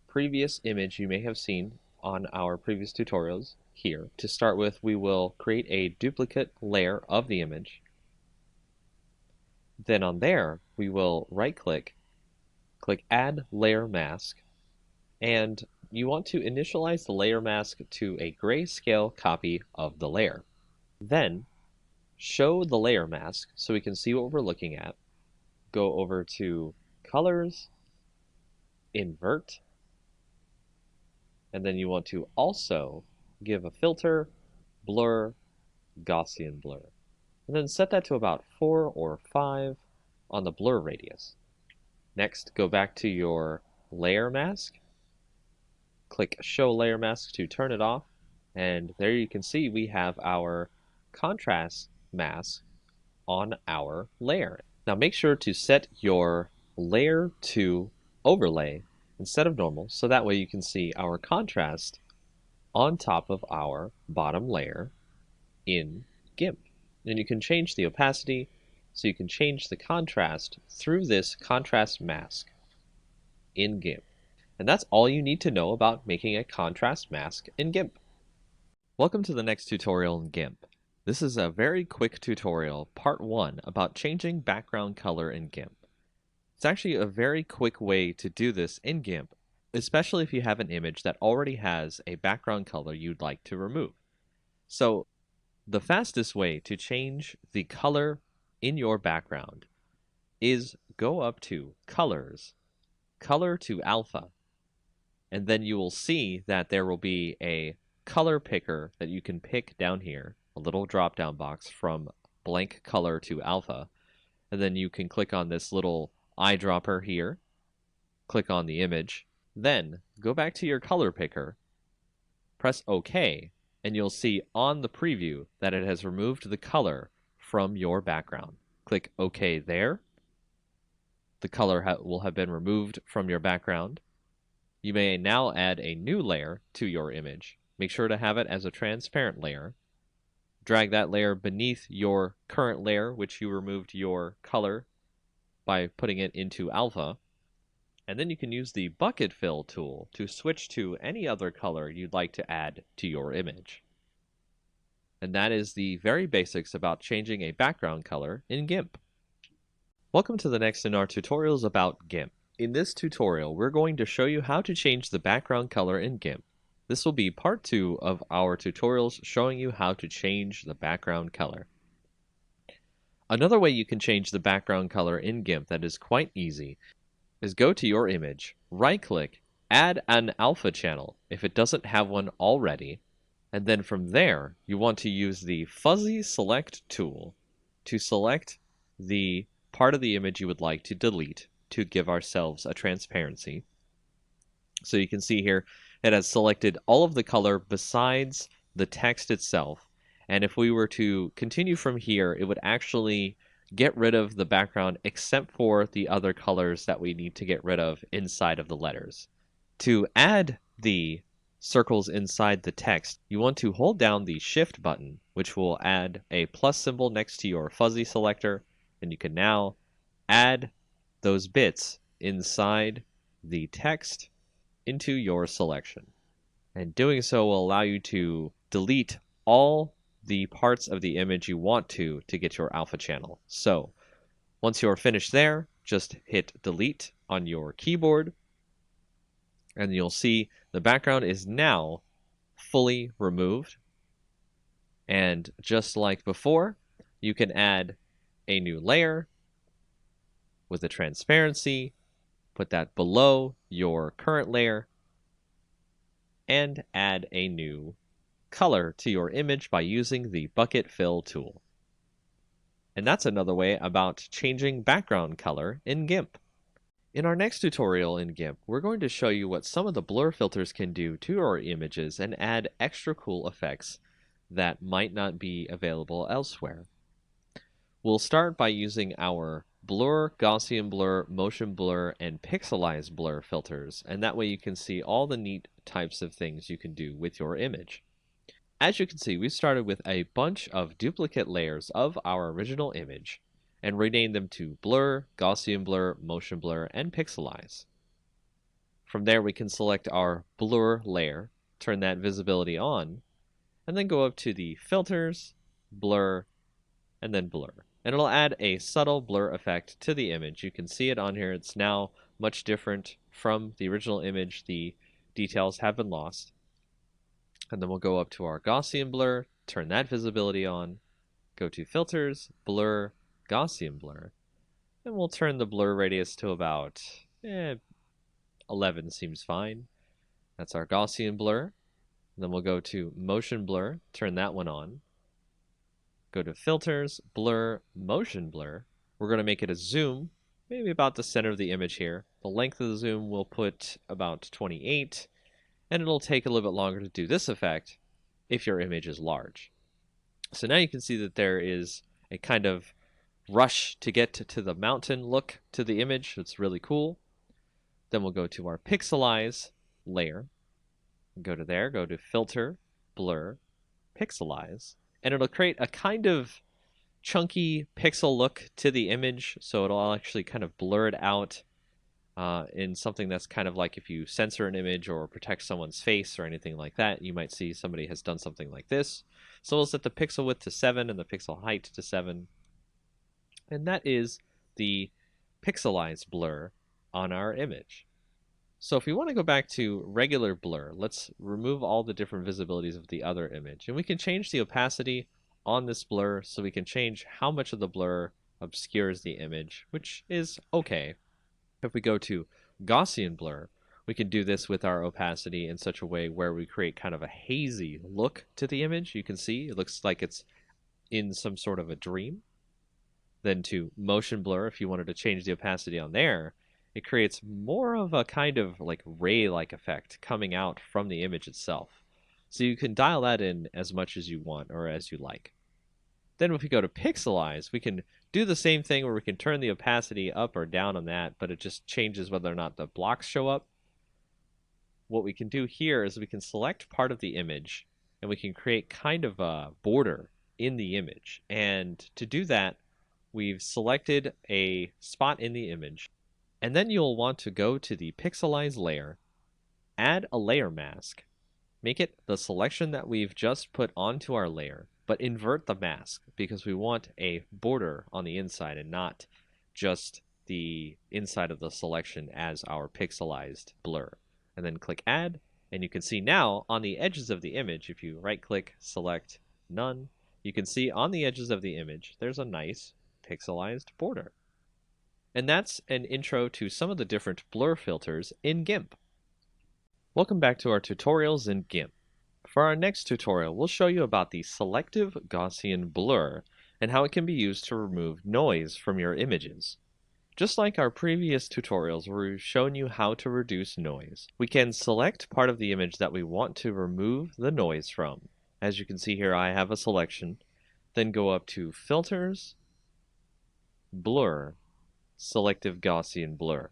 previous image you may have seen on our previous tutorials here. To start with, we will create a duplicate layer of the image. Then on there, we will right-click, click Add Layer Mask, and you want to initialize the layer mask to a grayscale copy of the layer. Then, show the layer mask so we can see what we're looking at. Go over to Colors, Invert, and then you want to also give a filter, Blur, Gaussian Blur. And then set that to about 4 or 5 on the blur radius. Next, go back to your layer mask, click Show Layer Mask to turn it off, and there you can see we have our contrast mask on our layer. Now make sure to set your layer to overlay instead of normal, so that way you can see our contrast on top of our bottom layer in GIMP. And you can change the opacity, so you can change the contrast through this contrast mask in GIMP. And that's all you need to know about making a contrast mask in GIMP. Welcome to the next tutorial in GIMP. This is a very quick tutorial, part 1, about changing background color in GIMP. It's actually a very quick way to do this in GIMP, especially if you have an image that already has a background color you'd like to remove. So the fastest way to change the color in your background is go up to Colors, Color to Alpha, and then you will see that there will be a color picker that you can pick down here, a little drop down box from blank color to alpha, and then you can click on this little eyedropper here, click on the image, then go back to your color picker, press OK, and you'll see on the preview that it has removed the color from your background. Click OK there. The color will have been removed from your background. You may now add a new layer to your image. Make sure to have it as a transparent layer. Drag that layer beneath your current layer, which you removed your color by putting it into alpha. And then you can use the bucket fill tool to switch to any other color you'd like to add to your image. And that is the very basics about changing a background color in GIMP. Welcome to the next in our tutorials about GIMP. In this tutorial, we're going to show you how to change the background color in GIMP. This will be part 2 of our tutorials showing you how to change the background color. Another way you can change the background color in GIMP that is quite easy is go to your image, right-click, add an alpha channel if it doesn't have one already, and then from there you want to use the fuzzy select tool to select the part of the image you would like to delete to give ourselves a transparency. So you can see here it has selected all of the color besides the text itself, and if we were to continue from here, it would actually get rid of the background except for the other colors that we need to get rid of inside of the letters. To add the circles inside the text, you want to hold down the Shift button, which will add a plus symbol next to your fuzzy selector, and you can now add those bits inside the text into your selection. And doing so will allow you to delete all the parts of the image you want to get your alpha channel. So once you're finished there, just hit delete on your keyboard, and you'll see the background is now fully removed. And just like before, you can add a new layer with a transparency, put that below your current layer, and add a new color to your image by using the bucket fill tool. And that's another way about changing background color in GIMP. In our next tutorial in GIMP, we're going to show you what some of the blur filters can do to our images and add extra cool effects that might not be available elsewhere. We'll start by using our blur, Gaussian blur, motion blur, and pixelize blur filters, and that way you can see all the neat types of things you can do with your image. As you can see, we started with a bunch of duplicate layers of our original image and renamed them to blur, Gaussian blur, motion blur, and pixelize. From there, we can select our blur layer, turn that visibility on, and then go up to the filters, blur, and then blur. And it'll add a subtle blur effect to the image. You can see it on here. It's now much different from the original image. The details have been lost. And then we'll go up to our Gaussian blur, turn that visibility on, go to filters, blur, Gaussian blur, and we'll turn the blur radius to about 11 seems fine. That's our Gaussian blur. And then we'll go to motion blur, turn that one on, go to filters, blur, motion blur. We're going to make it a zoom, maybe about the center of the image here. The length of the zoom we'll put about 28. And it'll take a little bit longer to do this effect if your image is large. So now you can see that there is a kind of rush to get to the mountain look to the image. It's really cool. Then we'll go to our pixelize layer. Go to there, go to filter, blur, pixelize, and it'll create a kind of chunky pixel look to the image. So it'll actually kind of blur it out in something that's kind of like if you censor an image or protect someone's face or anything like that, you might see somebody has done something like this. So we'll set the pixel width to 7 and the pixel height to 7. And that is the pixelized blur on our image. So if we want to go back to regular blur, let's remove all the different visibilities of the other image. And we can change the opacity on this blur, so we can change how much of the blur obscures the image, which is okay. If we go to Gaussian blur, we can do this with our opacity in such a way where we create kind of a hazy look to the image. You can see it looks like it's in some sort of a dream. Then to motion blur, if you wanted to change the opacity on there, it creates more of a kind of like ray-like effect coming out from the image itself. So you can dial that in as much as you want or as you like. Then if we go to pixelize, we can do the same thing where we can turn the opacity up or down on that, but it just changes whether or not the blocks show up. What we can do here is we can select part of the image and we can create kind of a border in the image. And to do that, we've selected a spot in the image. And then you'll want to go to the pixelize layer, add a layer mask, make it the selection that we've just put onto our layer, but invert the mask because we want a border on the inside and not just the inside of the selection as our pixelized blur. And then click add, and you can see now on the edges of the image, if you right click, select none, you can see on the edges of the image there's a nice pixelized border. And that's an intro to some of the different blur filters in GIMP. Welcome back to our tutorials in GIMP. For our next tutorial, we'll show you about the selective Gaussian blur and how it can be used to remove noise from your images. Just like our previous tutorials where we've shown you how to reduce noise, we can select part of the image that we want to remove the noise from. As you can see here, I have a selection. Then go up to Filters, Blur, Selective Gaussian Blur.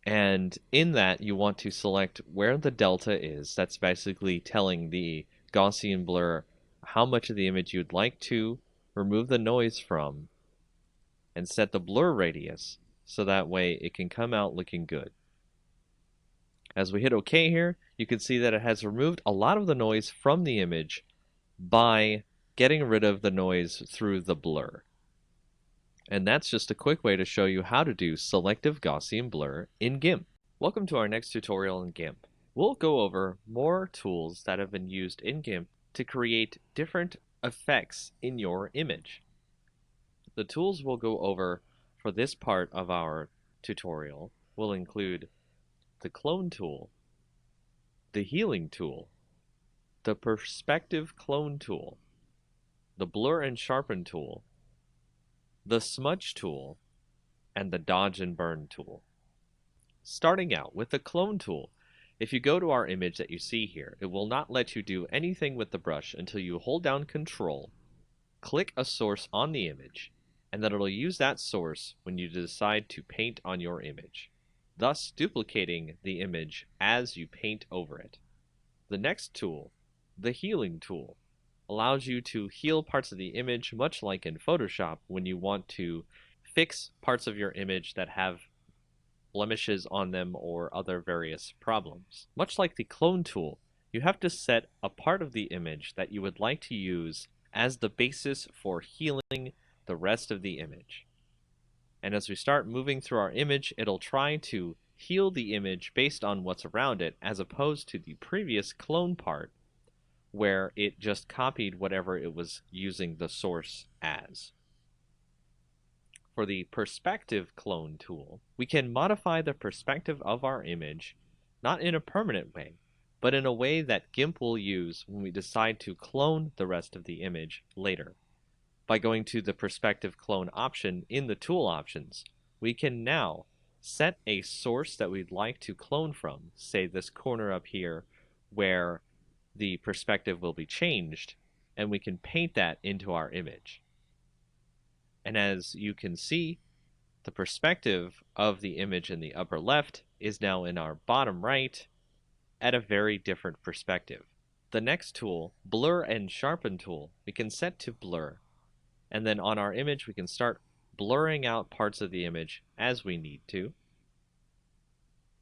And in that, you want to select where the delta is. That's basically telling the Gaussian blur how much of the image you'd like to remove the noise from. and set the blur radius so that way it can come out looking good. As we hit OK here, you can see that it has removed a lot of the noise from the image by getting rid of the noise through the blur. And that's just a quick way to show you how to do selective Gaussian blur in GIMP. Welcome to our next tutorial in GIMP. We'll go over more tools that have been used in GIMP to create different effects in your image. The tools we'll go over for this part of our tutorial will include the clone tool, the healing tool, the perspective clone tool, the blur and sharpen tool, the smudge tool, and the dodge and burn tool. Starting out with the clone tool, if you go to our image that you see here, it will not let you do anything with the brush until you hold down Control, click a source on the image, and then it'll use that source when you decide to paint on your image, thus duplicating the image as you paint over it. The next tool, the healing tool, allows you to heal parts of the image much like in Photoshop when you want to fix parts of your image that have blemishes on them or other various problems. Much like the clone tool, you have to set a part of the image that you would like to use as the basis for healing the rest of the image. And as we start moving through our image, it'll try to heal the image based on what's around it, as opposed to the previous clone part where it just copied whatever it was using the source as. For the perspective clone tool, we can modify the perspective of our image, not in a permanent way, but in a way that GIMP will use when we decide to clone the rest of the image later. By going to the perspective clone option in the tool options, we can now set a source that we'd like to clone from, say this corner up here where the perspective will be changed, and we can paint that into our image. And as you can see, the perspective of the image in the upper left is now in our bottom right at a very different perspective. The next tool, blur and sharpen tool, we can set to blur. And then on our image, we can start blurring out parts of the image as we need to.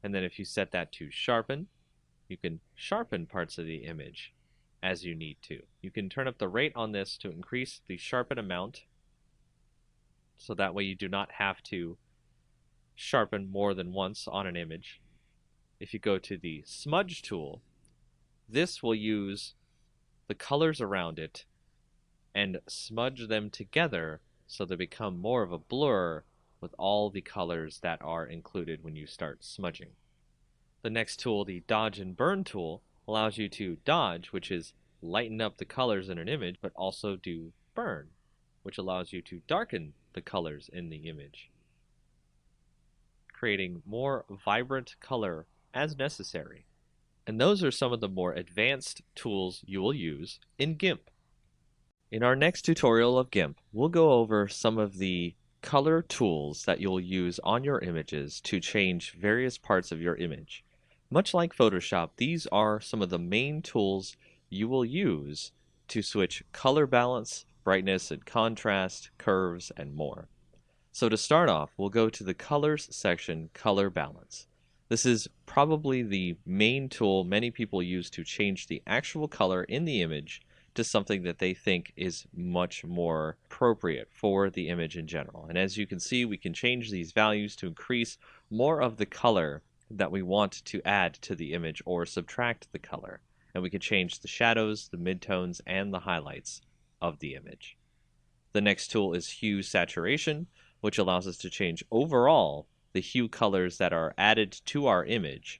And then if you set that to sharpen, you can sharpen parts of the image as you need to. You can turn up the rate on this to increase the sharpen amount, so that way you do not have to sharpen more than once on an image. If you go to the smudge tool, this will use the colors around it and smudge them together so they become more of a blur with all the colors that are included when you start smudging. The next tool, the dodge and burn tool, allows you to dodge, which is lighten up the colors in an image, but also do burn, which allows you to darken the colors in the image, creating more vibrant color as necessary. And those are some of the more advanced tools you will use in GIMP. In our next tutorial of GIMP, we'll go over some of the color tools that you'll use on your images to change various parts of your image. Much like Photoshop, these are some of the main tools you will use to switch color balance, brightness and contrast, curves, and more. So to start off, we'll go to the Colors section, Color Balance. This is probably the main tool many people use to change the actual color in the image to something that they think is much more appropriate for the image in general. And as you can see, we can change these values to increase more of the color that we want to add to the image or subtract the color. And we can change the shadows, the midtones, and the highlights of the image. The next tool is Hue Saturation, which allows us to change overall the hue colors that are added to our image.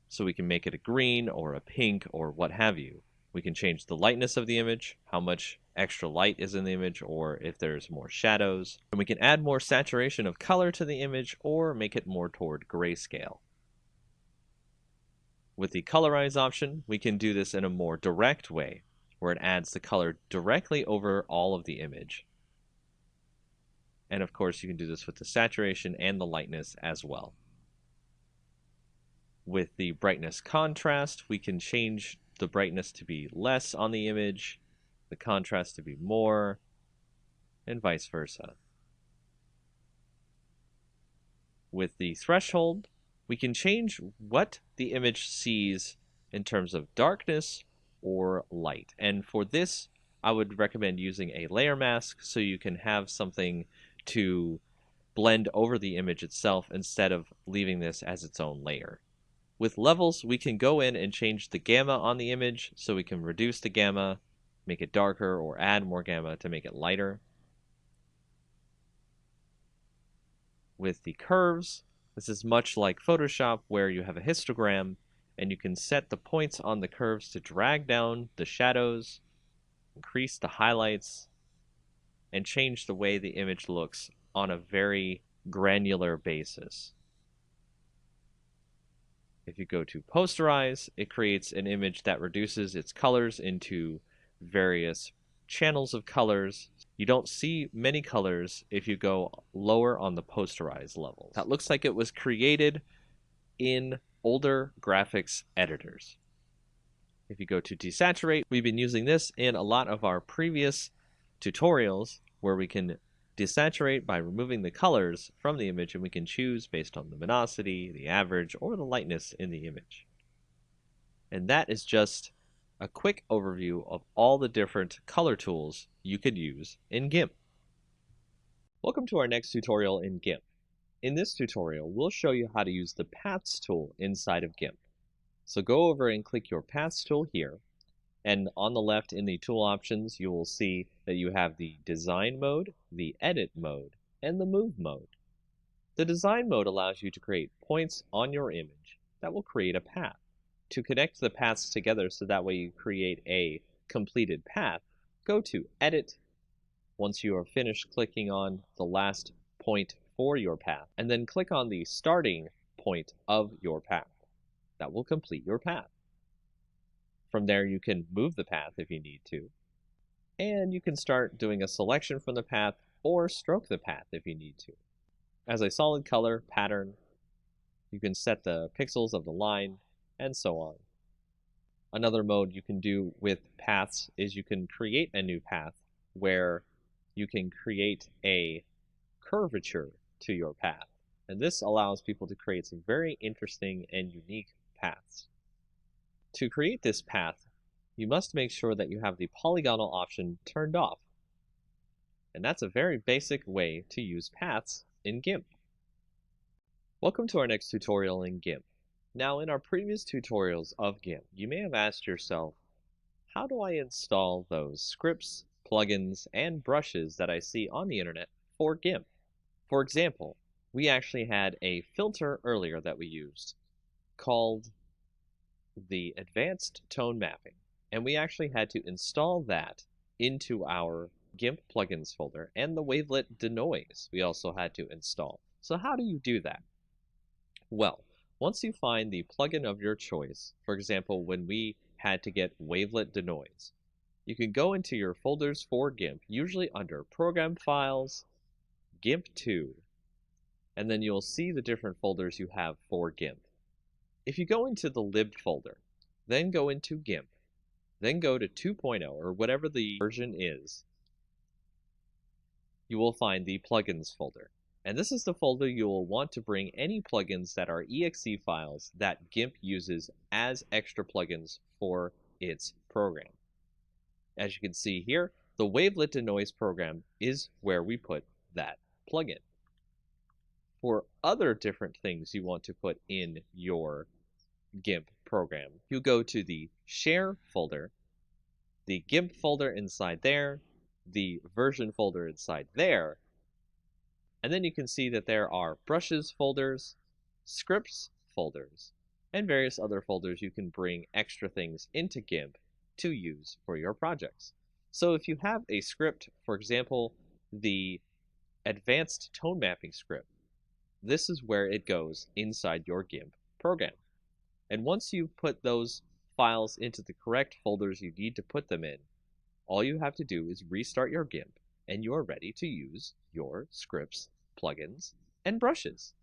So we can make it a green or a pink or what have you. We can change the lightness of the image, how much extra light is in the image, or if there's more shadows. And we can add more saturation of color to the image or make it more toward grayscale. With the Colorize option, we can do this in a more direct way, where it adds the color directly over all of the image. And of course, you can do this with the saturation and the lightness as well. With the brightness contrast, we can change the brightness to be less on the image, the contrast to be more, and vice versa. With the threshold, we can change what the image sees in terms of darkness or light. And for this, I would recommend using a layer mask so you can have something to blend over the image itself instead of leaving this as its own layer. With levels, we can go in and change the gamma on the image, so we can reduce the gamma, make it darker, or add more gamma to make it lighter. With the curves, this is much like Photoshop, where you have a histogram, and you can set the points on the curves to drag down the shadows, increase the highlights, and change the way the image looks on a very granular basis. If you go to posterize, it creates an image that reduces its colors into various channels of colors. You don't see many colors if you go lower on the posterize level. That looks like it was created in older graphics editors. If you go to desaturate, we've been using this in a lot of our previous tutorials where we can desaturate by removing the colors from the image, and we can choose based on the luminosity, the average, or the lightness in the image. And that is just a quick overview of all the different color tools you could use in GIMP. Welcome to our next tutorial in GIMP. In this tutorial, we'll show you how to use the Paths tool inside of GIMP. So go over and click your Paths tool here. And on the left in the tool options, you will see that you have the design mode, the edit mode, and the move mode. The design mode allows you to create points on your image that will create a path. To connect the paths together so that way you create a completed path, go to Edit once you are finished clicking on the last point for your path, and then click on the starting point of your path. That will complete your path. From there, you can move the path if you need to, and you can start doing a selection from the path or stroke the path if you need to. As a solid color pattern, you can set the pixels of the line, and so on. Another mode you can do with paths is you can create a new path where you can create a curvature to your path. And this allows people to create some very interesting and unique paths. To create this path, you must make sure that you have the polygonal option turned off. And that's a very basic way to use paths in GIMP. Welcome to our next tutorial in GIMP. Now, in our previous tutorials of GIMP, you may have asked yourself, how do I install those scripts, plugins, and brushes that I see on the internet for GIMP? For example, we actually had a filter earlier that we used called the Advanced Tone Mapping, and we actually had to install that into our GIMP plugins folder, and the Wavelet Denoise we also had to install. So how do you do that? Well, once you find the plugin of your choice, for example, when we had to get Wavelet Denoise, you can go into your folders for GIMP, usually under Program Files, GIMP2, and then you'll see the different folders you have for GIMP. If you go into the lib folder, then go into GIMP, then go to 2.0 or whatever the version is, you will find the plugins folder. And this is the folder you will want to bring any plugins that are exe files that GIMP uses as extra plugins for its program. As you can see here, the Wavelet Denoise program is where we put that plugin. For other different things you want to put in your GIMP program, you go to the Share folder, the GIMP folder inside there, the version folder inside there, and then you can see that there are brushes folders, scripts folders, and various other folders you can bring extra things into GIMP to use for your projects. So if you have a script, for example, the Advanced Tone Mapping script, this is where it goes inside your GIMP program. And once you've put those files into the correct folders you need to put them in, all you have to do is restart your GIMP, and you're ready to use your scripts, plugins, and brushes.